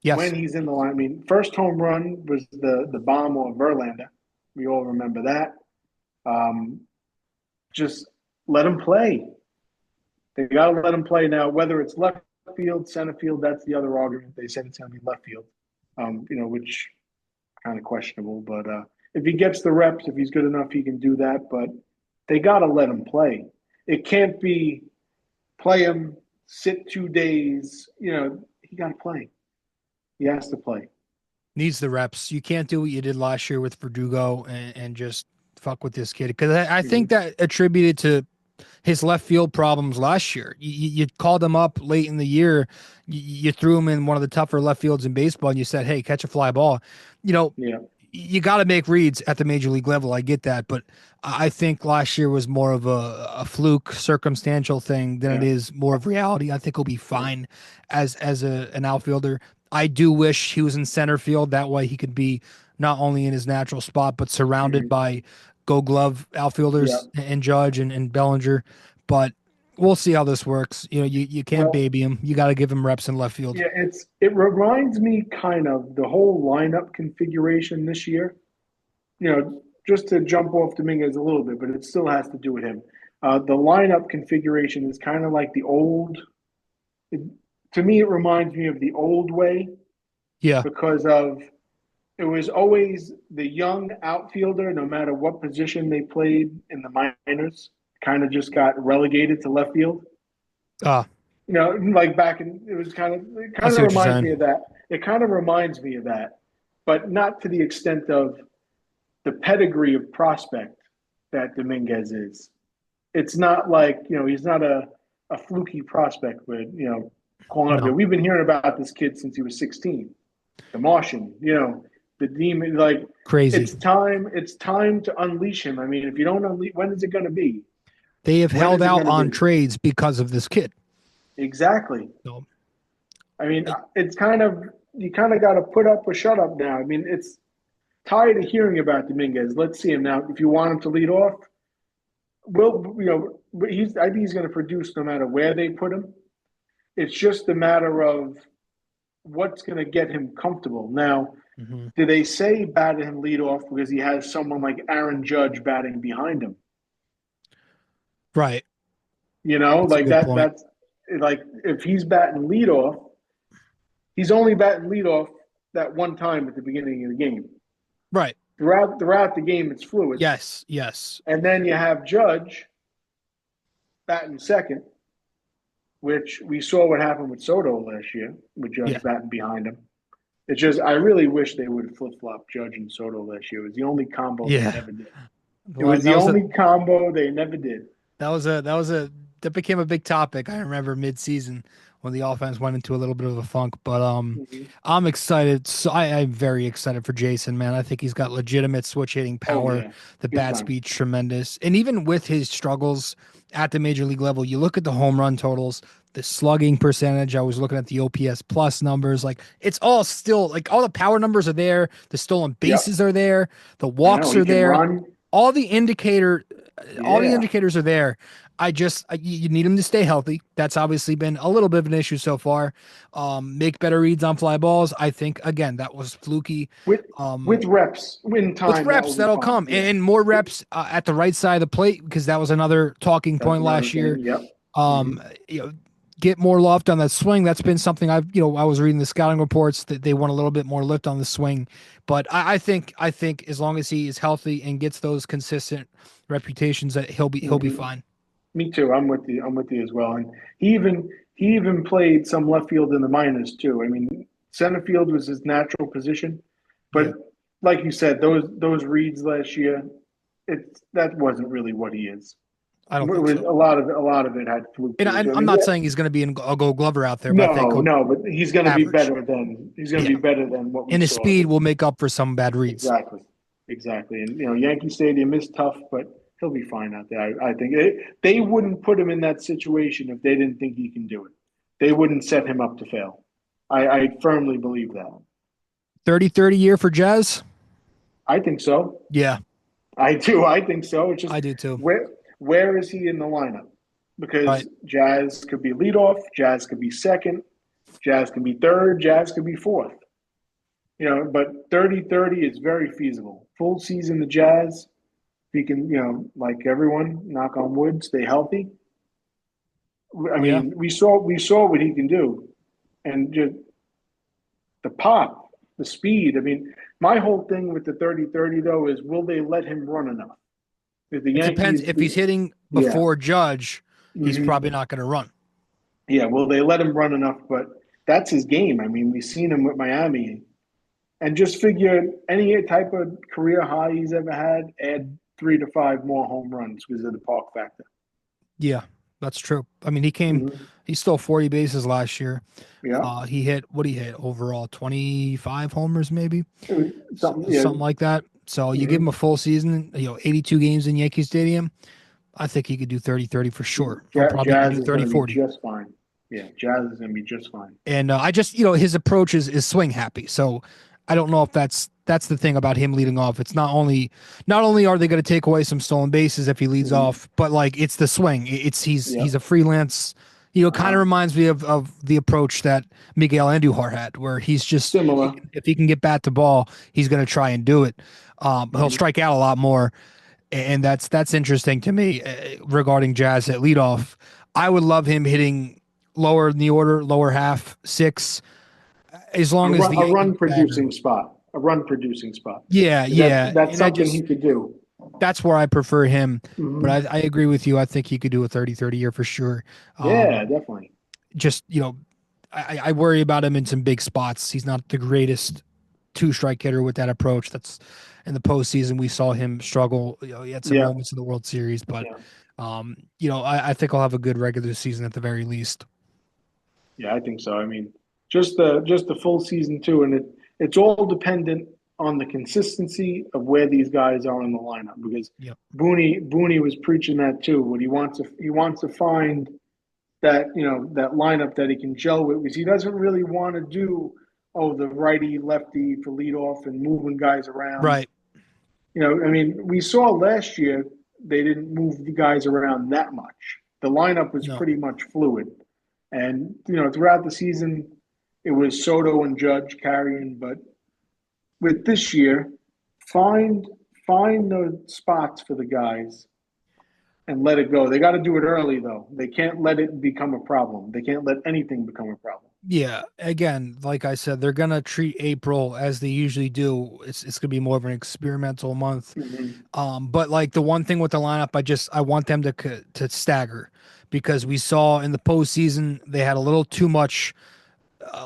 [SPEAKER 7] Yes.
[SPEAKER 8] When he's in the lineup. I mean, first home run was the bomb of Verlander. We all remember that. Just let him play. They got to let him play now. Whether it's left field, center field, that's the other argument. They said it's going to be left field, which kind of questionable. But if he gets the reps, if he's good enough, he can do that. But they got to let him play. It can't be play him, sit 2 days. He got to play. He has to play.
[SPEAKER 7] Needs the reps. You can't do what you did last year with Verdugo and just fuck with this kid. Because I think that attributed to his left field problems last year. You called him up late in the year. You threw him in one of the tougher left fields in baseball, and you said, hey, catch a fly ball. You got to make reads at the major league level. I get that. But I think last year was more of a fluke, circumstantial thing than it is more of reality. I think he'll be fine as an outfielder. I do wish he was in center field. That way he could be not only in his natural spot, but surrounded by Gold Glove outfielders and Judge and Bellinger. But we'll see how this works. You can't baby him. You got to give him reps in left field.
[SPEAKER 8] Yeah, it reminds me kind of the whole lineup configuration this year. Just to jump off Dominguez a little bit, but it still has to do with him. The lineup configuration is kind of like the old. To me, it reminds me of the old way.
[SPEAKER 7] Yeah.
[SPEAKER 8] Because it was always the young outfielder, no matter what position they played in the minors, kind of just got relegated to left field. Like back in, it kind of reminds me of that. It kind of reminds me of that, but not to the extent of the pedigree of prospect that Dominguez is. It's not like, he's not a fluky prospect, but, calling up there. We've been hearing about this kid since he was 16. The Martian, the demon, like
[SPEAKER 7] crazy.
[SPEAKER 8] It's time to unleash him. I mean, if you don't unleash, when is it going to be?
[SPEAKER 7] They have held out on trades because of this kid.
[SPEAKER 8] Exactly.
[SPEAKER 7] So,
[SPEAKER 8] I mean, it's you kind of got to put up or shut up now. I mean, it's tired of hearing about Dominguez. Let's see him now. If you want him to lead off, I think he's going to produce no matter where they put him. It's just a matter of what's going to get him comfortable. Now, do they say bat him lead off because he has someone like Aaron Judge batting behind him?
[SPEAKER 7] Right.
[SPEAKER 8] That's like if he's batting lead off, he's only batting lead off that one time at the beginning of the game.
[SPEAKER 7] Right.
[SPEAKER 8] Throughout the game, it's fluid.
[SPEAKER 7] Yes.
[SPEAKER 8] And then you have Judge batting second, which we saw what happened with Soto last year, with Judge batting behind him. It's just I really wish they would have flip-flopped Judge and Soto last year. It was the only combo they never did. It was the only combo they never did.
[SPEAKER 7] That became a big topic. I remember mid-season when the offense went into a little bit of a funk. But I'm excited. So I'm very excited for Jason, man. I think he's got legitimate switch hitting power. Oh, yeah. The bat speed's tremendous. And even with his struggles at the major league level, you look at the home run totals, the slugging percentage. I was looking at the OPS plus numbers. Like it's all still like all the power numbers are there. The stolen bases are there. The walks are there. All the indicators are there. You need him to stay healthy. That's obviously been a little bit of an issue so far. Make better reads on fly balls. I think again that was fluky.
[SPEAKER 8] With reps,
[SPEAKER 7] that'll come and more reps at the right side of the plate because that was another talking point last year.
[SPEAKER 8] Yep.
[SPEAKER 7] Get more loft on that swing. That's been something I was reading the scouting reports that they want a little bit more lift on the swing. But I think as long as he is healthy and gets those consistent reputations, that he'll be fine.
[SPEAKER 8] Me too. I'm with you as well. And he even played some left field in the minors too. I mean, center field was his natural position, but like you said, those reads last year, that wasn't really what he is.
[SPEAKER 7] I don't think so.
[SPEAKER 8] A lot of it had fluke.
[SPEAKER 7] And I'm not saying he's going to be a Gold Glover out there.
[SPEAKER 8] But but he's going to be better than what we
[SPEAKER 7] and his
[SPEAKER 8] saw.
[SPEAKER 7] Speed will make up for some bad reads.
[SPEAKER 8] Exactly. And Yankee Stadium is tough, but He'll be fine out there. I think they wouldn't put him in that situation if they didn't think he can do it. They wouldn't set him up to fail. I firmly believe that.
[SPEAKER 7] 30-30 year for Jazz?
[SPEAKER 8] I think so.
[SPEAKER 7] Yeah.
[SPEAKER 8] I do. I think so. It's just
[SPEAKER 7] I do too.
[SPEAKER 8] Where is he in the lineup? Because
[SPEAKER 7] Right.
[SPEAKER 8] Jazz could be leadoff, Jazz could be second, Jazz could be third, Jazz could be fourth. But 30-30 is very feasible. Full season the Jazz, if he can, like everyone, knock on wood, stay healthy. I mean, we saw what he can do. And just the pop, the speed. I mean, my whole thing with the 30-30, though, is will they let him run enough? It
[SPEAKER 7] Depends. If he's hitting before Judge, he's probably not going to run.
[SPEAKER 8] Yeah, will they let him run enough? But that's his game. I mean, we've seen him with Miami. And just figure any type of career high he's ever had, add 3 to 5 more home runs because of the park factor.
[SPEAKER 7] Yeah, that's true. I mean, he stole 40 bases last year.
[SPEAKER 8] Yeah.
[SPEAKER 7] He hit overall 25 homers, maybe
[SPEAKER 8] Something
[SPEAKER 7] like that. So you give him a full season, 82 games in Yankee Stadium. I think he could do 30-30 for sure. He'll probably
[SPEAKER 8] Jazz
[SPEAKER 7] do
[SPEAKER 8] is going to
[SPEAKER 7] 30-40.
[SPEAKER 8] be just fine. Yeah, Jazz is going to be just fine.
[SPEAKER 7] And I just, his approach is swing happy. So I don't know if that's the thing about him leading off. It's not only are they going to take away some stolen bases if he leads off, but like it's the swing. He's a freelance. Kind of reminds me of the approach that Miguel Andujar had, where he's just
[SPEAKER 8] similar.
[SPEAKER 7] If he can get bat to ball, he's going to try and do it. He'll strike out a lot more, and that's interesting to me regarding Jazz at leadoff. I would love him hitting lower in the order, lower half, 6, as long as
[SPEAKER 8] a run producing spot. A run producing spot.
[SPEAKER 7] Yeah.
[SPEAKER 8] That's something he could do.
[SPEAKER 7] That's where I prefer him. But I agree with you. I think he could do a 30-30 year for sure.
[SPEAKER 8] Yeah, definitely.
[SPEAKER 7] Just, I worry about him in some big spots. He's not the greatest 2-strike hitter with that approach. That's in the postseason. We saw him struggle. He had some moments in the World Series, but I think I'll have a good regular season at the very least.
[SPEAKER 8] Yeah, I think so. I mean, just the full season too, and it's all dependent on the consistency of where these guys are in the lineup. Because Booney was preaching that too. What he wants to find that that lineup that he can gel with, because he doesn't really want to do the righty lefty for leadoff and moving guys around.
[SPEAKER 7] Right.
[SPEAKER 8] I mean, we saw last year they didn't move the guys around that much. The lineup was pretty much fluid. And, throughout the season, it was Soto and Judge carrying. But with this year, find the spots for the guys and let it go. They got to do it early, though. They can't let it become a problem. They can't let anything become a problem.
[SPEAKER 7] Yeah. Again, like I said, they're going to treat April as they usually do. It's going to be more of an experimental month. But like the one thing with the lineup, I want them to stagger, because we saw in the postseason they had a little too much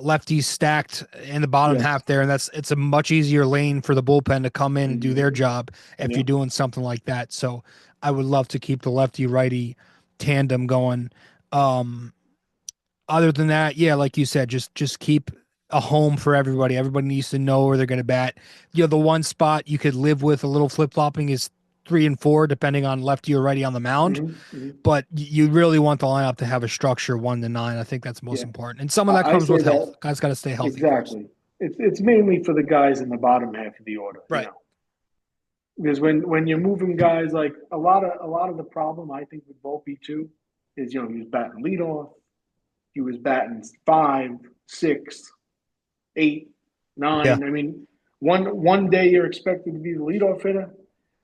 [SPEAKER 7] lefties stacked in the bottom half there, and it's a much easier lane for the bullpen to come in and do their job if you're doing something like that. So I would love to keep the lefty-righty tandem going. Other than that, like you said, just keep a home for everybody. Everybody needs to know where they're going to bat. The one spot you could live with a little flip-flopping is 3 and 4, depending on lefty or righty on the mound. But you really want the lineup to have a structure 1 to 9. I think that's most important. And some of that comes with health. Guys got to stay healthy.
[SPEAKER 8] Exactly. It's mainly for the guys in the bottom half of the order.
[SPEAKER 7] Right.
[SPEAKER 8] Because when you're moving guys, like a lot of the problem I think with Volpe too is he was batting leadoff, he was batting 5, 6, 8, 9.
[SPEAKER 7] Yeah.
[SPEAKER 8] I mean, one day you're expected to be the leadoff hitter,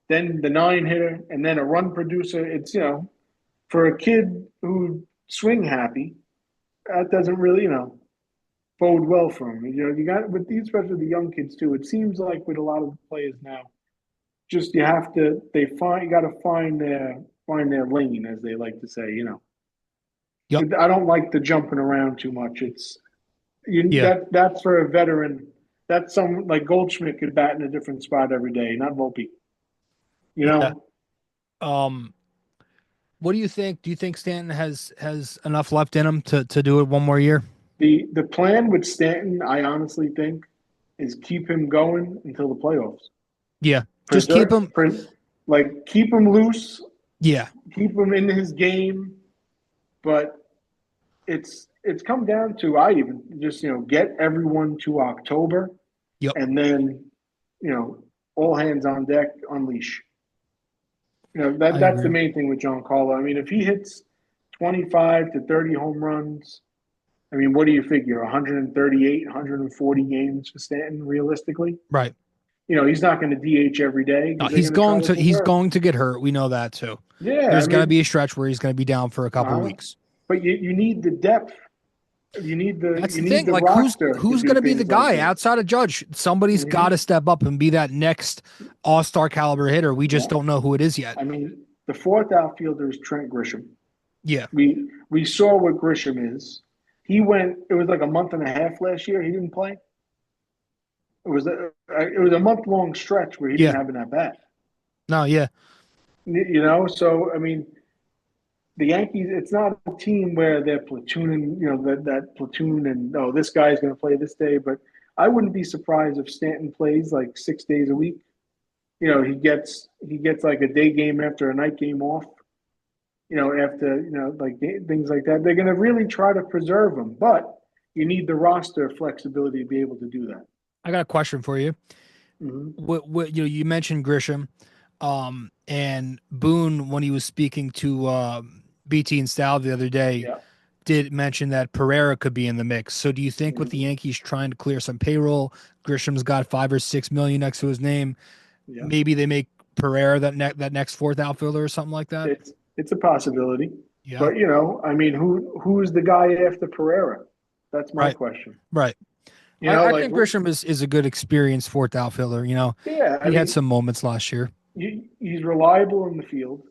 [SPEAKER 8] then the 9 hitter, and then a run producer. It's for a kid who swing happy, that doesn't really bode well for him. You got with these, especially the young kids too. It seems like with a lot of the players now, just you got to find their lane, as they like to say.
[SPEAKER 7] Yep.
[SPEAKER 8] I don't like the jumping around too much. That's for a veteran. That's some like Goldschmidt could bat in a different spot every day, not Volpe.
[SPEAKER 7] What do you think? Do you think Stanton has enough left in him to do it one more year?
[SPEAKER 8] The plan with Stanton, I honestly think, is keep him going until the playoffs.
[SPEAKER 7] Yeah, just keep him.
[SPEAKER 8] Like, keep him loose,
[SPEAKER 7] Yeah.
[SPEAKER 8] keep him in his game, but it's come down to I even just get everyone to October,
[SPEAKER 7] Yep.
[SPEAKER 8] and then all hands on deck, unleash. That's the main thing with Giancarlo. I mean, if he hits 25 to 30 home runs, I mean, what do you figure? 138, 140 games for Stanton, realistically?
[SPEAKER 7] Right.
[SPEAKER 8] He's not going to DH every day.
[SPEAKER 7] No, he's going to get hurt. We know that too.
[SPEAKER 8] Yeah,
[SPEAKER 7] there's going to be a stretch where he's going to be down for a couple weeks.
[SPEAKER 8] But you need the depth. You need the
[SPEAKER 7] That's
[SPEAKER 8] you
[SPEAKER 7] the
[SPEAKER 8] need
[SPEAKER 7] thing.
[SPEAKER 8] the
[SPEAKER 7] Like who's going to be the guy outside of Judge? Somebody's got to step up and be that next all-star caliber hitter. We just don't know who it is yet.
[SPEAKER 8] I mean, the fourth outfielder is Trent Grisham.
[SPEAKER 7] Yeah,
[SPEAKER 8] we saw what Grisham is. He went. It was like a month and a half last year. He didn't play. It was a month-long stretch where he didn't have an at-bat.
[SPEAKER 7] No, yeah.
[SPEAKER 8] So I mean, the Yankees, it's not a team where they're platooning, that platoon and, this guy's going to play this day. But I wouldn't be surprised if Stanton plays like 6 days a week. He gets like a day game after a night game off, after, like things like that. They're going to really try to preserve him, but you need the roster flexibility to be able to do that.
[SPEAKER 7] I got a question for you.
[SPEAKER 8] Mm-hmm.
[SPEAKER 7] What you mentioned Grisham, and Boone, when he was speaking to BT and Sal the other day, did mention that Pereira could be in the mix. So do you think with the Yankees trying to clear some payroll, Grisham's got $5 or $6 million next to his name, maybe they make Pereira that next fourth outfielder or something like that?
[SPEAKER 8] It's a possibility.
[SPEAKER 7] Yeah.
[SPEAKER 8] But I mean, who's the guy after Pereira? That's my question.
[SPEAKER 7] Right. I think Grisham is a good experienced fourth outfielder. He had some moments last year.
[SPEAKER 8] He's reliable in the field.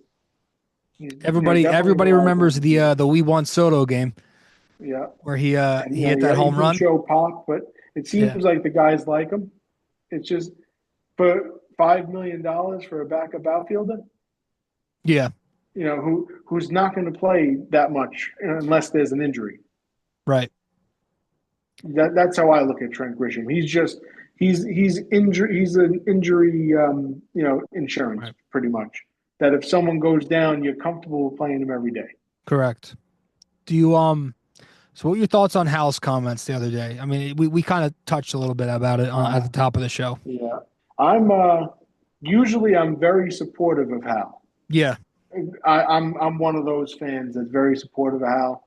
[SPEAKER 7] Everybody remembers the We Won Soto game.
[SPEAKER 8] Yeah,
[SPEAKER 7] where he hit that home run.
[SPEAKER 8] Show pop, but it seems like the guys like him. It's just for $5 million for a backup outfielder.
[SPEAKER 7] Yeah,
[SPEAKER 8] who's not going to play that much unless there's an injury.
[SPEAKER 7] Right.
[SPEAKER 8] That's how I look at Trent Grisham. He's an injury insurance pretty much. That if someone goes down, you're comfortable playing him every day.
[SPEAKER 7] Correct. Do you so what were your thoughts on Hal's comments the other day? I mean, we kind of touched a little bit about it at the top of the show.
[SPEAKER 8] Yeah. I'm usually very supportive of Hal.
[SPEAKER 7] Yeah.
[SPEAKER 8] I'm one of those fans that's very supportive of Hal.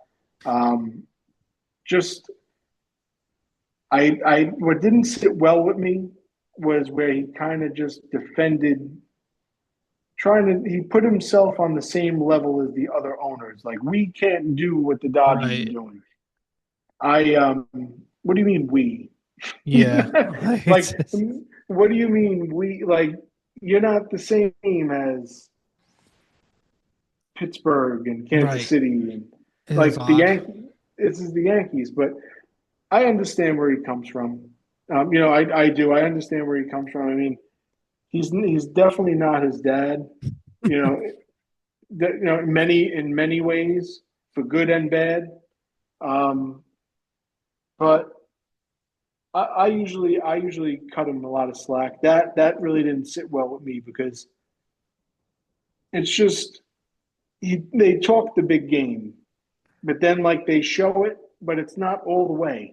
[SPEAKER 8] What didn't sit well with me was where he kind of just defended, he put himself on the same level as the other owners. Like, we can't do what the Dodgers are doing. What do you mean we?
[SPEAKER 7] Yeah.
[SPEAKER 8] Like, what do you mean we? Like, you're not the same as Pittsburgh and Kansas City and like the Yankees. This is the Yankees, but I understand where he comes from. I do. I understand where he comes from. I mean, he's definitely not his dad. In many ways, for good and bad. But I usually cut him a lot of slack. That really didn't sit well with me because it's just they talk the big game, but then they show it, but it's not all the way.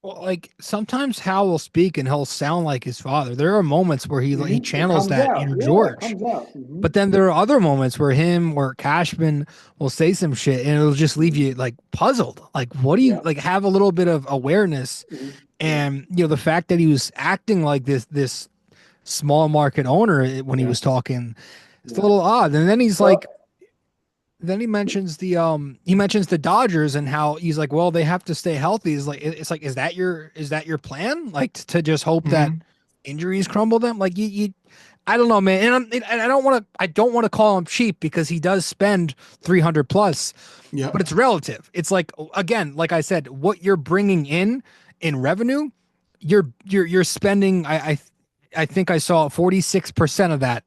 [SPEAKER 7] Well, sometimes Hal will speak and he'll sound like his father. There are moments where he channels that inner George.
[SPEAKER 8] Mm-hmm.
[SPEAKER 7] But then there are other moments where him or Cashman will say some shit and it'll just leave you puzzled. What do you have a little bit of awareness?
[SPEAKER 8] Mm-hmm.
[SPEAKER 7] And the fact that he was acting like this small market owner when he was talking, it's a little odd. And then he's then he mentions the Dodgers and how he's like, well, they have to stay healthy. Is that your plan? To just hope that injuries crumble them? I don't know, man. And I don't want to call him cheap because he does spend $300 plus. Yeah, but it's relative. It's again, like I said, what you're bringing in revenue, you're spending. I think I saw 46% of that.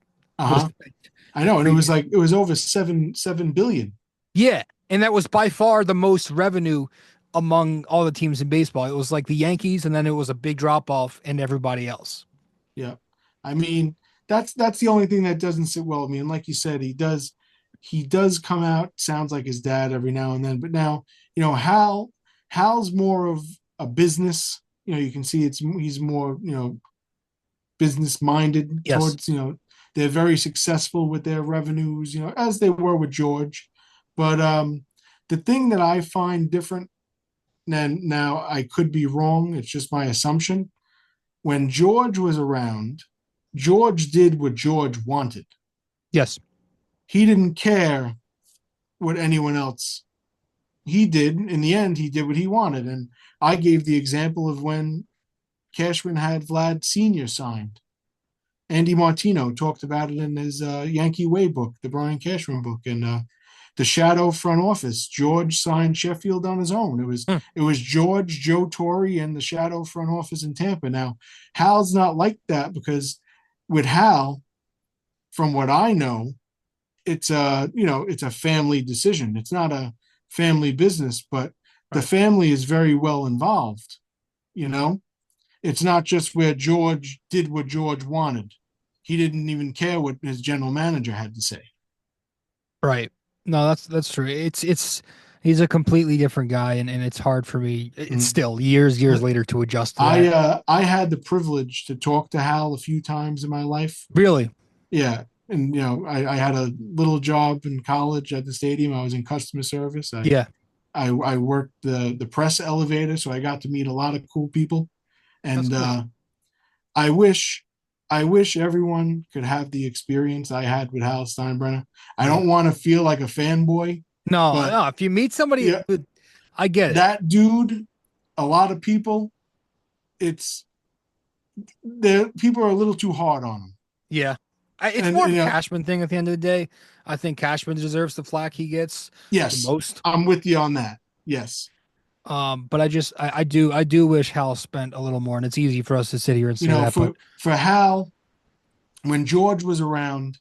[SPEAKER 9] I know, and it was over seven billion.
[SPEAKER 7] Yeah, and that was by far the most revenue among all the teams in baseball. It was the Yankees, and then it was a big drop off in everybody else.
[SPEAKER 9] Yeah, I mean, that's the only thing that doesn't sit well with me. And like you said, he does come out, sounds like his dad every now and then. But now, Hal's more of a business. You can see he's more, business minded
[SPEAKER 7] Yes.
[SPEAKER 9] towards, they're very successful with their revenues, as they were with George. But the thing that I find different, and now I could be wrong, it's just my assumption. When George was around, George did what George wanted.
[SPEAKER 7] Yes.
[SPEAKER 9] He didn't care what anyone else. He did. In the end, he did what he wanted. And I gave the example of when Cashman had Vlad Sr. signed. Andy Martino talked about it in his Yankee Way book, the Brian Cashman book, and the shadow front office. George signed Sheffield on his own. It was George, Joe Torre, and the shadow front office in Tampa. Now, Hal's not like that, because with Hal, from what I know, it's a family decision. It's not a family business, but the family is very well involved. It's not just where George did what George wanted. He didn't even care what his general manager had to say.
[SPEAKER 7] Right. No, that's true. He's a completely different guy, and it's hard for me. It's still years later to adjust to that.
[SPEAKER 9] I had the privilege to talk to Hal a few times in my life.
[SPEAKER 7] Really?
[SPEAKER 9] Yeah. And I had a little job in college at the stadium. I was in customer service. I worked the press elevator, so I got to meet a lot of cool people. And cool. I wish everyone could have the experience I had with Hal Steinbrenner. I don't want to feel like a fanboy.
[SPEAKER 7] No. If you meet somebody, I get it.
[SPEAKER 9] That dude, a lot of people, people are a little too hard on him.
[SPEAKER 7] Yeah. It's more of a Cashman thing at the end of the day. I think Cashman deserves the flack he gets.
[SPEAKER 9] Yes.
[SPEAKER 7] The most.
[SPEAKER 9] I'm with you on that. Yes.
[SPEAKER 7] But I do wish Hal spent a little more, and it's easy for us to sit here and say that.
[SPEAKER 9] For Hal, when George was around,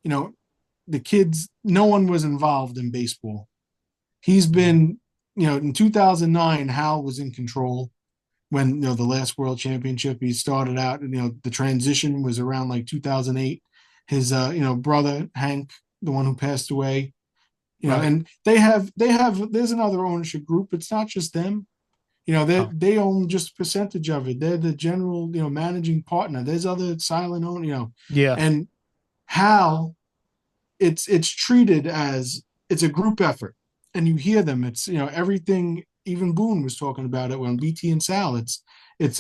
[SPEAKER 9] the kids, no one was involved in baseball. He's been, in 2009, Hal was in control when, the last World Championship. He started out, the transition was around like 2008. His, brother, Hank, the one who passed away,
[SPEAKER 7] right.
[SPEAKER 9] And there's another ownership group. It's not just them. They own just a percentage of it. They're the general, managing partner. There's other silent owner,
[SPEAKER 7] Yeah.
[SPEAKER 9] And Hal, it's treated as it's a group effort, and you hear them. It's everything. Even Boone was talking about it when BT and Sal. It's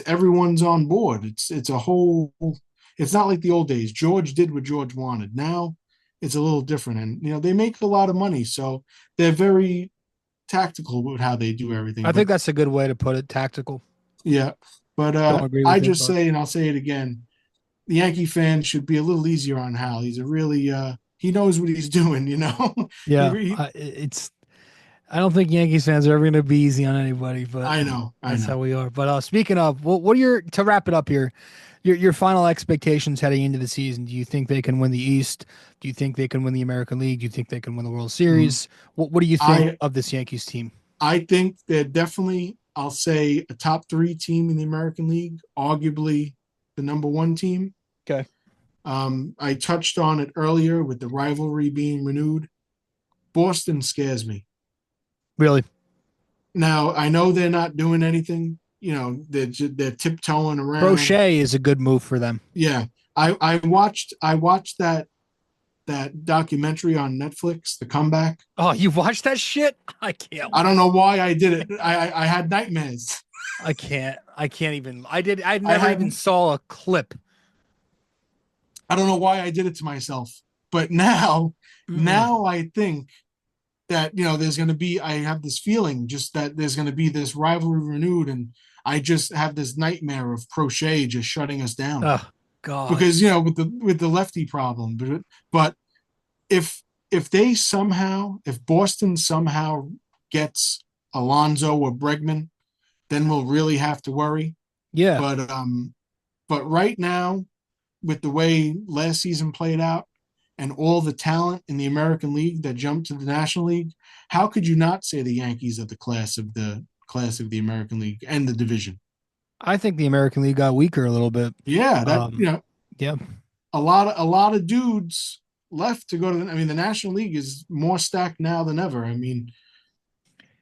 [SPEAKER 9] everyone's on board. It's a whole. It's not like the old days. George did what George wanted. Now it's a little different, and they make a lot of money, so they're very tactical with how they do everything.
[SPEAKER 7] I think that's a good way to put it. Tactical.
[SPEAKER 9] Yeah, but I just say, and I'll say it again, the Yankee fans should be a little easier on Hal. He's a really he knows what he's doing.
[SPEAKER 7] Yeah, I don't think Yankees fans are ever going to be easy on anybody, but
[SPEAKER 9] I know
[SPEAKER 7] that's how we are. But speaking of, what are to wrap it up here? Your final expectations heading into the season? Do you think they can win the East? Do you think they can win the American League? Do you think they can win the World Series? What do you think of this Yankees team?
[SPEAKER 9] I think they're definitely, I'll say, a top 3 team in the American League, arguably the number 1 team.
[SPEAKER 7] Okay.
[SPEAKER 9] I touched on it earlier with the rivalry being renewed. Boston scares me.
[SPEAKER 7] Really?
[SPEAKER 9] Now, I know they're not doing anything. They're tiptoeing around.
[SPEAKER 7] Crochet is a good move for them.
[SPEAKER 9] Yeah. I watched that documentary on Netflix, The Comeback.
[SPEAKER 7] Oh, you watched that shit? I can't.
[SPEAKER 9] I don't know why I did it. I had nightmares.
[SPEAKER 7] I can't even. I never even saw a clip.
[SPEAKER 9] I don't know why I did it to myself. But now I think that, there's going to be, I have this feeling just that there's going to be this rivalry renewed, and I just have this nightmare of Crochet just shutting us down.
[SPEAKER 7] Oh, God.
[SPEAKER 9] Because, with the lefty problem. But if Boston somehow gets Alonso or Bregman, then we'll really have to worry.
[SPEAKER 7] Yeah.
[SPEAKER 9] But right now, with the way last season played out and all the talent in the American League that jumped to the National League, how could you not say the Yankees are the class of the American League and the division?
[SPEAKER 7] I think the American League got weaker a little bit.
[SPEAKER 9] Yeah,
[SPEAKER 7] Yeah.
[SPEAKER 9] a lot of dudes left to go to the National League is more stacked now than ever. I mean,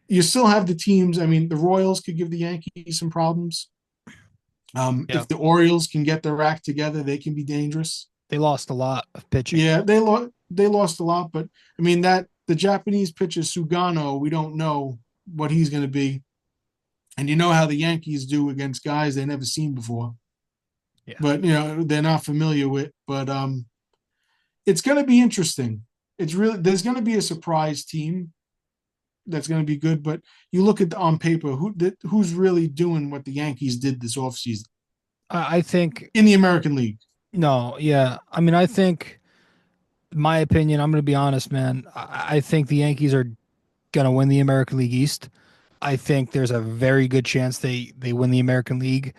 [SPEAKER 9] you still have the teams. I mean, the Royals could give the Yankees some problems. If the Orioles can get their act together, they can be dangerous.
[SPEAKER 7] They lost a lot of pitching.
[SPEAKER 9] Yeah, they lost a lot, but I mean that the Japanese pitcher Sugano, we don't know what he's going to be, and you know how the Yankees do against guys they never seen before.
[SPEAKER 7] Yeah.
[SPEAKER 9] But they're not familiar with. But it's going to be interesting. There's going to be a surprise team that's going to be good. But you look at on paper who's really doing what the Yankees did this offseason.
[SPEAKER 7] I think
[SPEAKER 9] in the American League.
[SPEAKER 7] No, yeah. I mean, I think, my opinion, I'm going to be honest, man. I think the Yankees are going to win the American League East. I think there's a very good chance they win the American League.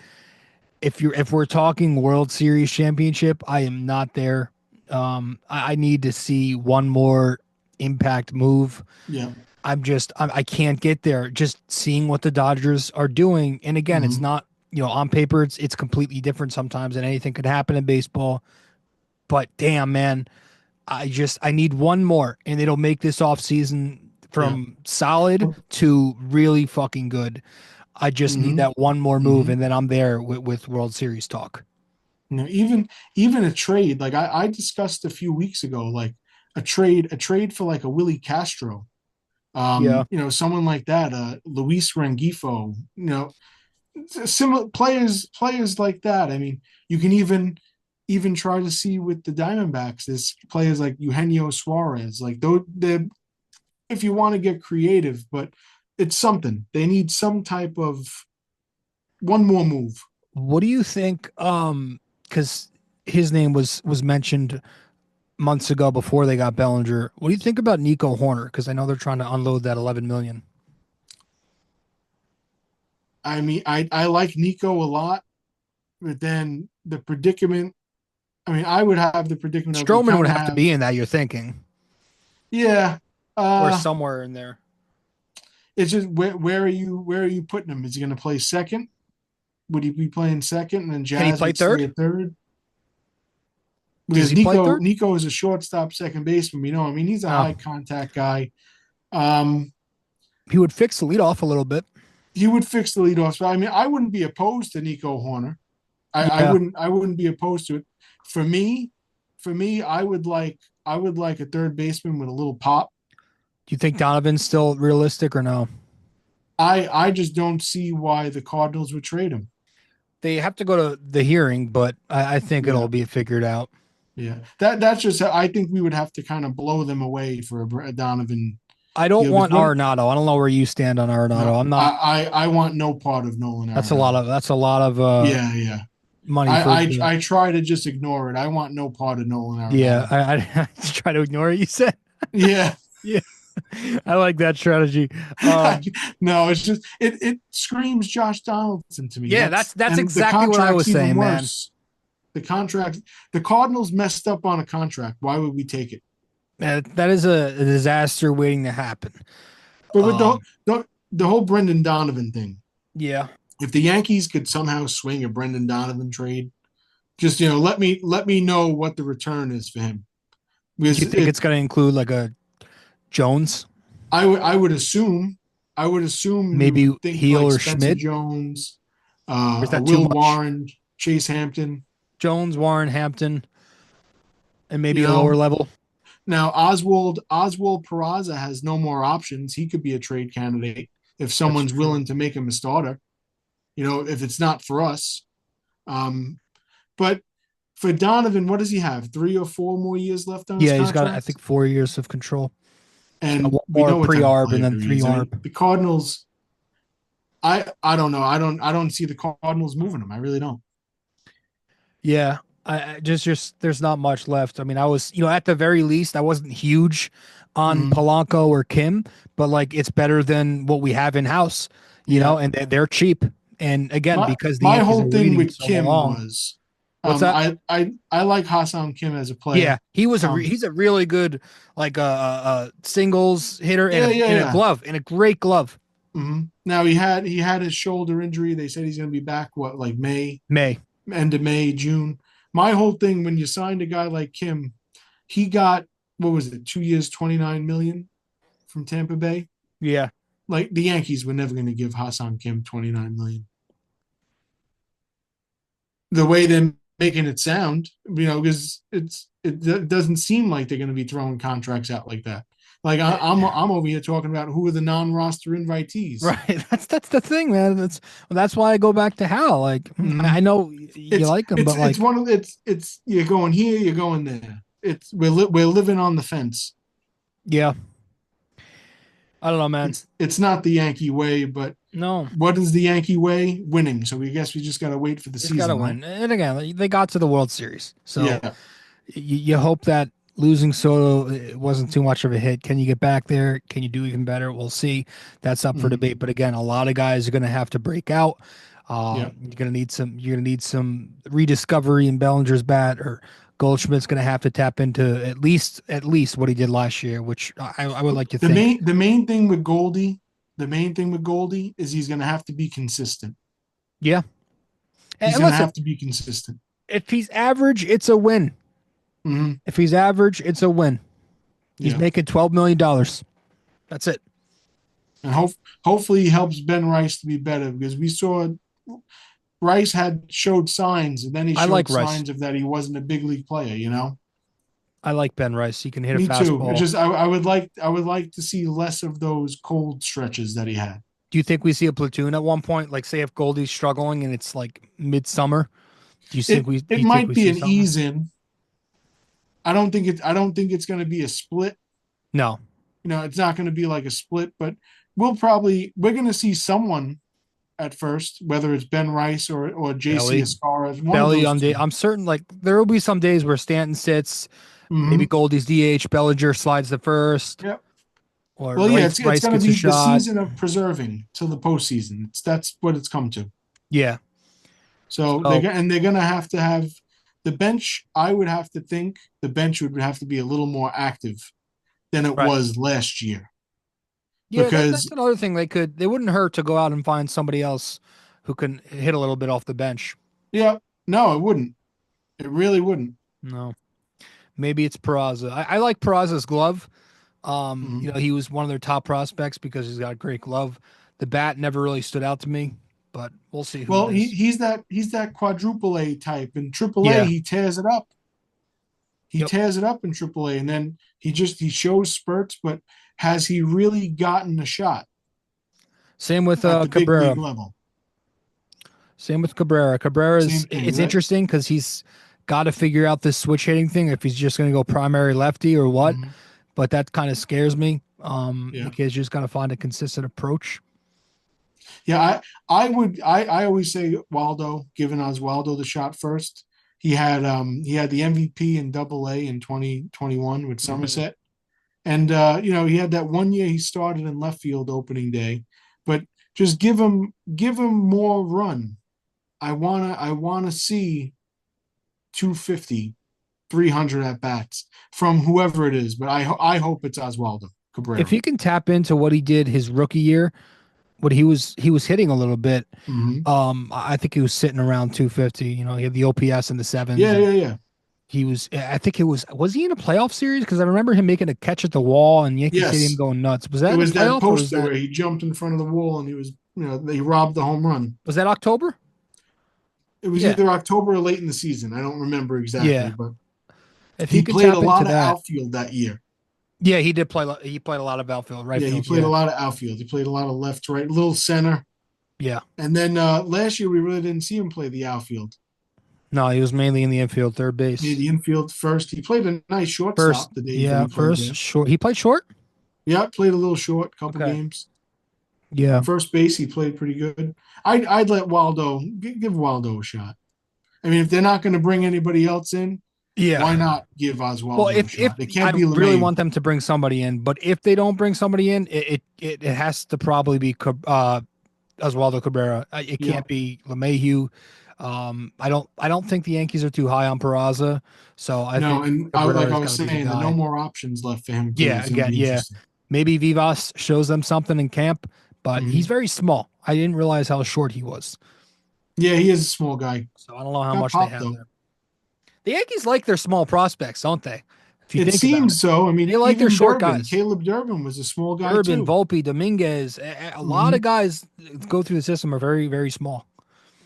[SPEAKER 7] If we're talking World Series championship, I am not there. I need to see one more impact move.
[SPEAKER 9] Yeah.
[SPEAKER 7] I can't get there. Just seeing what the Dodgers are doing. And again, it's not, on paper, it's completely different sometimes, and anything could happen in baseball. But damn, man, I need one more, and it'll make this offseason from solid to really fucking good. I just need that one more move, and then I'm there with World Series talk.
[SPEAKER 9] Even a trade, like I discussed a few weeks ago, like a trade for like a Willie Castro, someone like that, Luis Rengifo, similar players like that. I mean, you can even try to see with the Diamondbacks, there's players like Eugenio Suarez, like they're, if you want to get creative, but it's something. They need some type of one more move.
[SPEAKER 7] What do you think? Because his name was mentioned months ago before they got Bellinger. What do you think about Nico Horner? Because I know they're trying to unload that $11 million.
[SPEAKER 9] I mean, I like Nico a lot, but then the predicament. I mean, I would have the predicament.
[SPEAKER 7] Stroman would have to be in that. You're thinking,
[SPEAKER 9] yeah,
[SPEAKER 7] or somewhere in there.
[SPEAKER 9] It's just where are you putting him? Is he going to play second? Would he be playing second and then Jazz
[SPEAKER 7] Can he play
[SPEAKER 9] would
[SPEAKER 7] third?
[SPEAKER 9] Stay at third? Because Nico is a shortstop, second baseman. I mean, he's a high contact guy.
[SPEAKER 7] He would fix the leadoff a little bit.
[SPEAKER 9] He would fix the leadoff. So I mean, I wouldn't be opposed to Nico Horner. I wouldn't be opposed to it. For me, I would like a third baseman with a little pop.
[SPEAKER 7] Do you think Donovan's still realistic or no?
[SPEAKER 9] I just don't see why the Cardinals would trade him.
[SPEAKER 7] They have to go to the hearing, but I think it'll be figured out.
[SPEAKER 9] Yeah, that's just. I think we would have to kind of blow them away for a Donovan.
[SPEAKER 7] I don't want Arenado. I don't know where you stand on Arenado.
[SPEAKER 9] No,
[SPEAKER 7] I'm not.
[SPEAKER 9] I want no part of Nolan Arenado.
[SPEAKER 7] That's a lot of. Money.
[SPEAKER 9] I try to just ignore it. I want no part of Nolan Arenado.
[SPEAKER 7] Yeah, I try to ignore it. You said.
[SPEAKER 9] Yeah.
[SPEAKER 7] Yeah. I like that strategy.
[SPEAKER 9] No, it's just it screams Josh Donaldson to me.
[SPEAKER 7] Yeah, that's exactly what I was saying, man.
[SPEAKER 9] The contract, the Cardinals messed up on a contract. Why would we take it?
[SPEAKER 7] That is a disaster waiting to happen.
[SPEAKER 9] But with the whole Brendan Donovan thing,
[SPEAKER 7] yeah.
[SPEAKER 9] If the Yankees could somehow swing a Brendan Donovan trade, just let me know what the return is for him. Because
[SPEAKER 7] you think it's going to include like a Jones?
[SPEAKER 9] I would assume
[SPEAKER 7] maybe Heel
[SPEAKER 9] like
[SPEAKER 7] or
[SPEAKER 9] Spencer
[SPEAKER 7] Schmidt.
[SPEAKER 9] Jones,
[SPEAKER 7] that
[SPEAKER 9] Will Warren, Chase Hampton,
[SPEAKER 7] Jones, Warren, Hampton, and maybe a lower level.
[SPEAKER 9] Now Oswald Peraza has no more options. He could be a trade candidate if someone's willing to make him a starter. If it's not for us. But for Donovan, what does he have? 3 or 4 more years left on his contract?
[SPEAKER 7] He's got, I think, 4 years of control.
[SPEAKER 9] And
[SPEAKER 7] we know pre-arb and then 3-arb.
[SPEAKER 9] The Cardinals, I don't know. I don't see the Cardinals moving him. I really don't.
[SPEAKER 7] Yeah. I just there's not much left. I mean, I was, at the very least, I wasn't huge on Polanco or Kim, but like it's better than what we have in house, and they're cheap. And again, because the
[SPEAKER 9] my
[SPEAKER 7] Yankees
[SPEAKER 9] whole thing with
[SPEAKER 7] so
[SPEAKER 9] Kim
[SPEAKER 7] long,
[SPEAKER 9] was,
[SPEAKER 7] what's that?
[SPEAKER 9] I like Hassan Kim as a player.
[SPEAKER 7] Yeah, he was he's a really good like singles hitter and a glove, and a great glove.
[SPEAKER 9] Mm-hmm. Now he had his shoulder injury. They said he's going to be back. What, like May,
[SPEAKER 7] end
[SPEAKER 9] of May, June. my whole thing when you signed a guy like Kim, he got, what was it, 2 years, 29 million from Tampa Bay.
[SPEAKER 7] Yeah.
[SPEAKER 9] Like the Yankees were never going to give Ha-Seong Kim 29 million. The way they're making it sound, because it doesn't seem like they're going to be throwing contracts out like that. Like I'm over here talking about who are the non-roster invitees.
[SPEAKER 7] Right. That's the thing, man. That's why I go back to Hal. Like I know you like him, but like
[SPEAKER 9] it's you're going here, you're going there. We're living on the fence.
[SPEAKER 7] Yeah. I don't know, man.
[SPEAKER 9] It's not the Yankee way, but
[SPEAKER 7] no.
[SPEAKER 9] What is the Yankee way? Winning. So we guess we just got to wait for the season.
[SPEAKER 7] Got to win. And again, they got to the World Series. So
[SPEAKER 9] yeah.
[SPEAKER 7] you hope that losing Soto wasn't too much of a hit. Can you get back there? Can you do even better? We'll see. That's up for debate. But again, a lot of guys are going to have to break out. You're going to need some rediscovery in Bellinger's bat, or Goldschmidt's going to have to tap into at least what he did last year, which I would like to think.
[SPEAKER 9] The main thing with Goldie is he's going to have to be consistent.
[SPEAKER 7] Yeah.
[SPEAKER 9] He's going to have to be consistent.
[SPEAKER 7] If he's average, it's a win.
[SPEAKER 9] Mm-hmm.
[SPEAKER 7] If he's average, it's a win. He's making $12 million. That's it.
[SPEAKER 9] And hopefully he helps Ben Rice to be better, because we saw Rice showed signs, and then he showed signs of that he wasn't a big league player,
[SPEAKER 7] I like Ben Rice. He can hit a fastball.
[SPEAKER 9] Me too. It's just I would like to see less of those cold stretches that he had.
[SPEAKER 7] Do you think we see a platoon at one point? Like, say if Goldie's struggling and it's like midsummer, do you think
[SPEAKER 9] it might be an ease in? I don't think it's going to be a split.
[SPEAKER 7] No.
[SPEAKER 9] It's not going to be like a split, but we're going to see someone at first, whether it's Ben Rice or JC Escarra.
[SPEAKER 7] Belly on day. I'm certain like there will be some days where Stanton sits, maybe Goldie's DH, Bellinger slides the first.
[SPEAKER 9] Yep.
[SPEAKER 7] Or
[SPEAKER 9] it's going to be the season of preserving till the postseason. That's what it's come to.
[SPEAKER 7] Yeah.
[SPEAKER 9] So they're going to have the bench. I would have to think the bench would have to be a little more active than it was last year.
[SPEAKER 7] Yeah, that's another thing they wouldn't hurt to go out and find somebody else who can hit a little bit off the bench.
[SPEAKER 9] Yeah, no, it wouldn't. It really wouldn't.
[SPEAKER 7] No, maybe it's Peraza. I like Peraza's glove. He was one of their top prospects because he's got a great glove. The bat never really stood out to me, but we'll see.
[SPEAKER 9] He's that quadruple A type. In triple A, he tears it up. He tears it up in triple A, and then he shows spurts, but has he really gotten a shot?
[SPEAKER 7] Same with Cabrera. Same with Cabrera. It's interesting because he's got to figure out this switch hitting thing, if he's just going to go primary lefty or what. But that kind of scares me because you just got to find a consistent approach.
[SPEAKER 9] Yeah, I always say Waldo, giving Oswaldo the shot first. He had the MVP in Double-A in 2021 with Somerset. And, he had that 1 year he started in left field opening day, but just give him more run. I want to see 250, 300 at bats from whoever it is, but I hope it's Oswaldo Cabrera.
[SPEAKER 7] If he can tap into what he did his rookie year, what he was hitting a little bit. I think he was sitting around 250. He had the OPS in the sevens.
[SPEAKER 9] Yeah.
[SPEAKER 7] He was. I think it was he in a playoff series? Because I remember him making a catch at the wall and Yankee Stadium going nuts. Was that?
[SPEAKER 9] It was that poster where he jumped in front of the wall and he was. They robbed the home run.
[SPEAKER 7] Was that October?
[SPEAKER 9] It was either October or late in the season. I don't remember exactly, but
[SPEAKER 7] if
[SPEAKER 9] he played a lot of outfield that year.
[SPEAKER 7] Yeah, he did play. He played a lot of outfield, right?
[SPEAKER 9] Yeah, he played a lot of outfield. He played a lot of left, right, little center.
[SPEAKER 7] Yeah.
[SPEAKER 9] And then last year we really didn't see him play the outfield.
[SPEAKER 7] No, he was mainly in the infield, third base.
[SPEAKER 9] Yeah, the infield first. He played a nice shortstop the day.
[SPEAKER 7] Yeah, first short. He played short?
[SPEAKER 9] Yeah, played a little short, couple games.
[SPEAKER 7] Yeah.
[SPEAKER 9] First base, he played pretty good. I'd let Waldo give Waldo a shot. I mean, if they're not going to bring anybody else in, why not give Oswaldo a shot? It can't be LeMahieu.
[SPEAKER 7] I really want them to bring somebody in, but if they don't bring somebody in, it has to probably be Oswaldo Cabrera. It can't be LeMahieu. I don't think the Yankees are too high on Peraza, so I was saying,
[SPEAKER 9] no more options left for him.
[SPEAKER 7] Maybe Vivas shows them something in camp, but he's very small. I didn't realize how short he was.
[SPEAKER 9] Yeah, he is a small guy.
[SPEAKER 7] So I don't know how much they have there. The Yankees like their small prospects, don't they? If you
[SPEAKER 9] It
[SPEAKER 7] think about
[SPEAKER 9] seems
[SPEAKER 7] it.
[SPEAKER 9] so. I mean,
[SPEAKER 7] They like their
[SPEAKER 9] even
[SPEAKER 7] short
[SPEAKER 9] Durbin,
[SPEAKER 7] guys.
[SPEAKER 9] Caleb Durbin was a small guy
[SPEAKER 7] Urban,
[SPEAKER 9] too.
[SPEAKER 7] Volpe, Dominguez, a lot of guys go through the system are very, very small.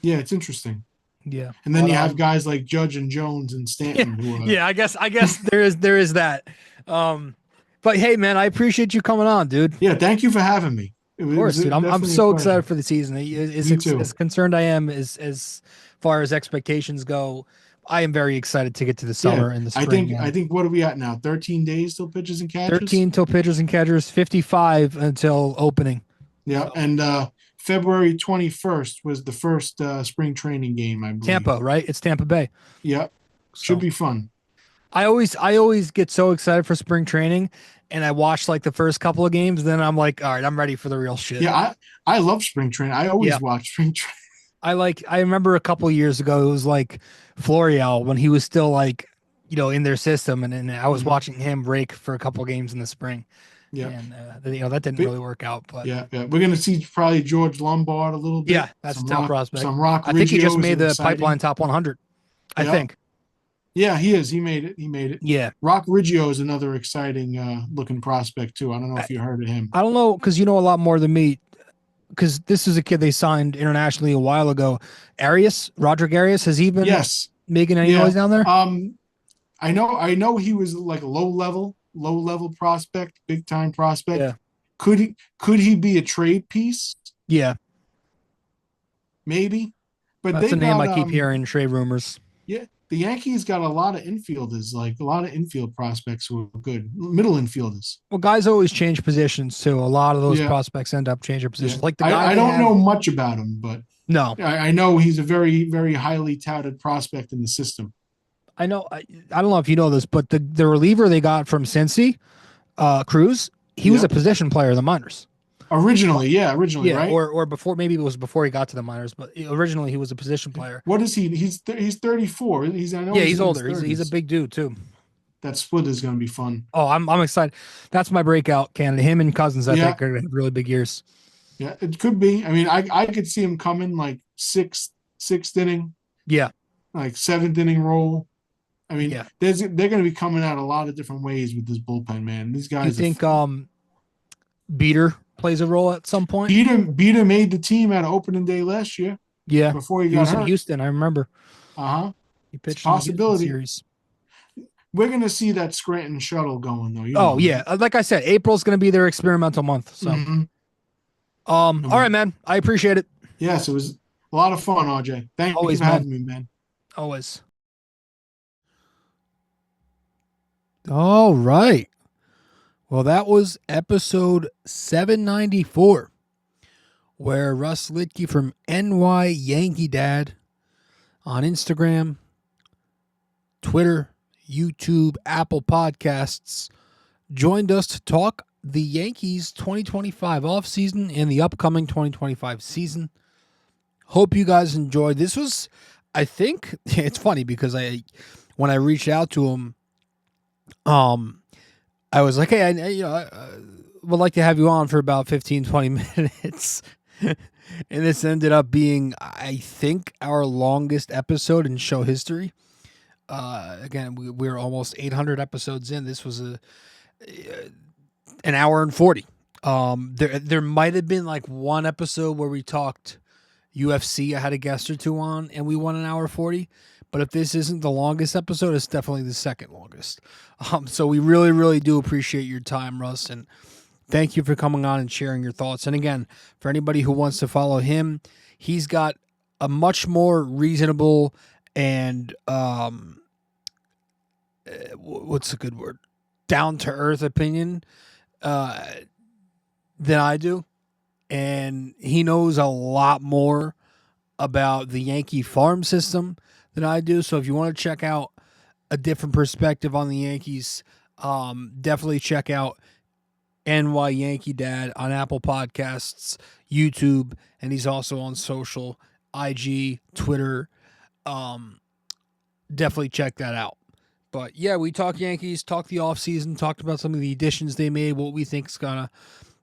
[SPEAKER 9] Yeah, it's interesting.
[SPEAKER 7] Yeah.
[SPEAKER 9] And then
[SPEAKER 7] But,
[SPEAKER 9] you have guys like Judge and Jones and Stanton who are
[SPEAKER 7] yeah, I guess there is that. But hey, man, I appreciate you coming on, dude.
[SPEAKER 9] Yeah, thank you for having me.
[SPEAKER 7] Of course, dude. I'm
[SPEAKER 9] definitely
[SPEAKER 7] so
[SPEAKER 9] a pleasure.
[SPEAKER 7] excited for the season.
[SPEAKER 9] Me too.
[SPEAKER 7] As concerned I am as far as expectations go, I am very excited to get to the summer and the spring.
[SPEAKER 9] I think what are we at now? 13 days till pitchers and catchers?
[SPEAKER 7] 13 till pitchers and catchers, 55 until opening.
[SPEAKER 9] Yeah, so. And February 21st was the first spring training game, I believe.
[SPEAKER 7] Tampa, right? It's Tampa Bay.
[SPEAKER 9] Yeah. Should be fun.
[SPEAKER 7] I always get so excited for spring training, and I watch like the first couple of games, then I'm like, all right, I'm ready for the real shit.
[SPEAKER 9] Yeah, I love spring training. I always watch spring training.
[SPEAKER 7] I remember a couple of years ago, it was like Florial when he was still like, in their system, and I was watching him rake for a couple of games in the spring.
[SPEAKER 9] Yeah,
[SPEAKER 7] and that didn't really work out. But
[SPEAKER 9] yeah, we're gonna see probably George Lombard a little bit.
[SPEAKER 7] Yeah, that's a tough prospect.
[SPEAKER 9] Some Rock.
[SPEAKER 7] I think he just made the
[SPEAKER 9] exciting.
[SPEAKER 7] Pipeline top 100. I think.
[SPEAKER 9] Yeah, he is. He made it.
[SPEAKER 7] Yeah.
[SPEAKER 9] Rock Riggio is another exciting looking prospect too. I don't know if you heard of him.
[SPEAKER 7] I don't know, because you know a lot more than me. Because this is a kid they signed internationally a while ago. Roderick Arias, has he been making any noise down there?
[SPEAKER 9] I know he was like a low level prospect, big time prospect.
[SPEAKER 7] Yeah.
[SPEAKER 9] Could he be a trade piece?
[SPEAKER 7] Yeah.
[SPEAKER 9] Maybe. But
[SPEAKER 7] that's a name I keep hearing in trade rumors.
[SPEAKER 9] Yeah. The Yankees got a lot of infielders, like a lot of infield prospects who are good, middle infielders.
[SPEAKER 7] Well, guys always change positions too. A lot of those prospects end up changing positions. Like the guy
[SPEAKER 9] I don't know much about him, but
[SPEAKER 7] no,
[SPEAKER 9] I know he's a very, very highly touted prospect in the system.
[SPEAKER 7] I know. I don't know if you know this, but the reliever they got from Cincy, Cruz, he was a position player in the minors.
[SPEAKER 9] Originally, right?
[SPEAKER 7] Or before, maybe it was before he got to the minors, but originally he was a position player.
[SPEAKER 9] What is he? He's 34. He's
[SPEAKER 7] older. He's a big dude too.
[SPEAKER 9] That split is going to be fun.
[SPEAKER 7] Oh, I'm excited. That's my breakout candidate. Him and Cousins, I think, are going to have really big years.
[SPEAKER 9] Yeah, it could be. I mean, I could see him coming like sixth inning.
[SPEAKER 7] Yeah,
[SPEAKER 9] like seventh inning roll. I mean, they're going to be coming out a lot of different ways with this bullpen, man. These guys.
[SPEAKER 7] You think Beater plays a role at some point?
[SPEAKER 9] Beater made the team at opening day last year.
[SPEAKER 7] Yeah,
[SPEAKER 9] before he got hurt.
[SPEAKER 7] in Houston, I remember.
[SPEAKER 9] He
[SPEAKER 7] pitched
[SPEAKER 9] in the possibility.
[SPEAKER 7] Series.
[SPEAKER 9] We're gonna see that Scranton shuttle going though.
[SPEAKER 7] Like I said, April's gonna be their experimental month. So, all right, man. I appreciate it.
[SPEAKER 9] Yes, it was a lot of fun, RJ. Thank you for having me, man.
[SPEAKER 7] Always. All right. Well, that was episode 794, where Russ Lichti from NY Yankee Dad on Instagram, Twitter, YouTube, Apple Podcasts joined us to talk the Yankees 2025 offseason and the upcoming 2025 season. Hope you guys enjoyed. This was, I think, it's funny because when I reached out to him, I was like, hey, I would like to have you on for about 15, 20 minutes. And this ended up being, I think, our longest episode in show history. Again, we're almost 800 episodes in. This was an hour and 40. There might have been like one episode where we talked UFC. I had a guest or two on, and we won an hour 40. But if this isn't the longest episode, it's definitely the second longest. So we really, really do appreciate your time, Russ, and thank you for coming on and sharing your thoughts. And again, for anybody who wants to follow him, he's got a much more reasonable and what's a good word? Down-to-earth opinion than I do. And he knows a lot more about the Yankee farm system than I do. So if you want to check out a different perspective on the Yankees, definitely check out NY Yankee Dad on Apple Podcasts, YouTube, and he's also on social, IG, Twitter. Definitely check that out. But yeah, we talked Yankees, talked the offseason, talked about some of the additions they made, what we think is gonna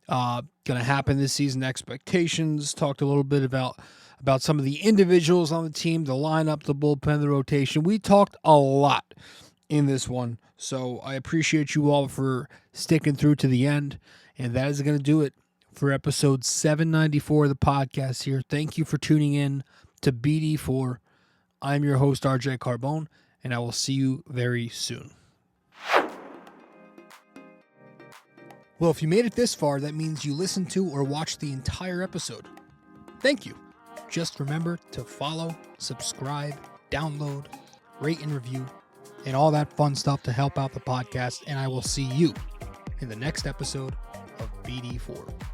[SPEAKER 7] happen this season, expectations, talked a little bit about about some of the individuals on the team, the lineup, the bullpen, the rotation. We talked a lot in this one, so I appreciate you all for sticking through to the end, and that is going to do it for episode 794 of the podcast here. Thank you for tuning in to BD4. I'm your host, RJ Carbone, and I will see you very soon. Well, if you made it this far, that means you listened to or watched the entire episode. Thank you. Just remember to follow, subscribe, download, rate and review, and all that fun stuff to help out the podcast, and I will see you in the next episode of BD4.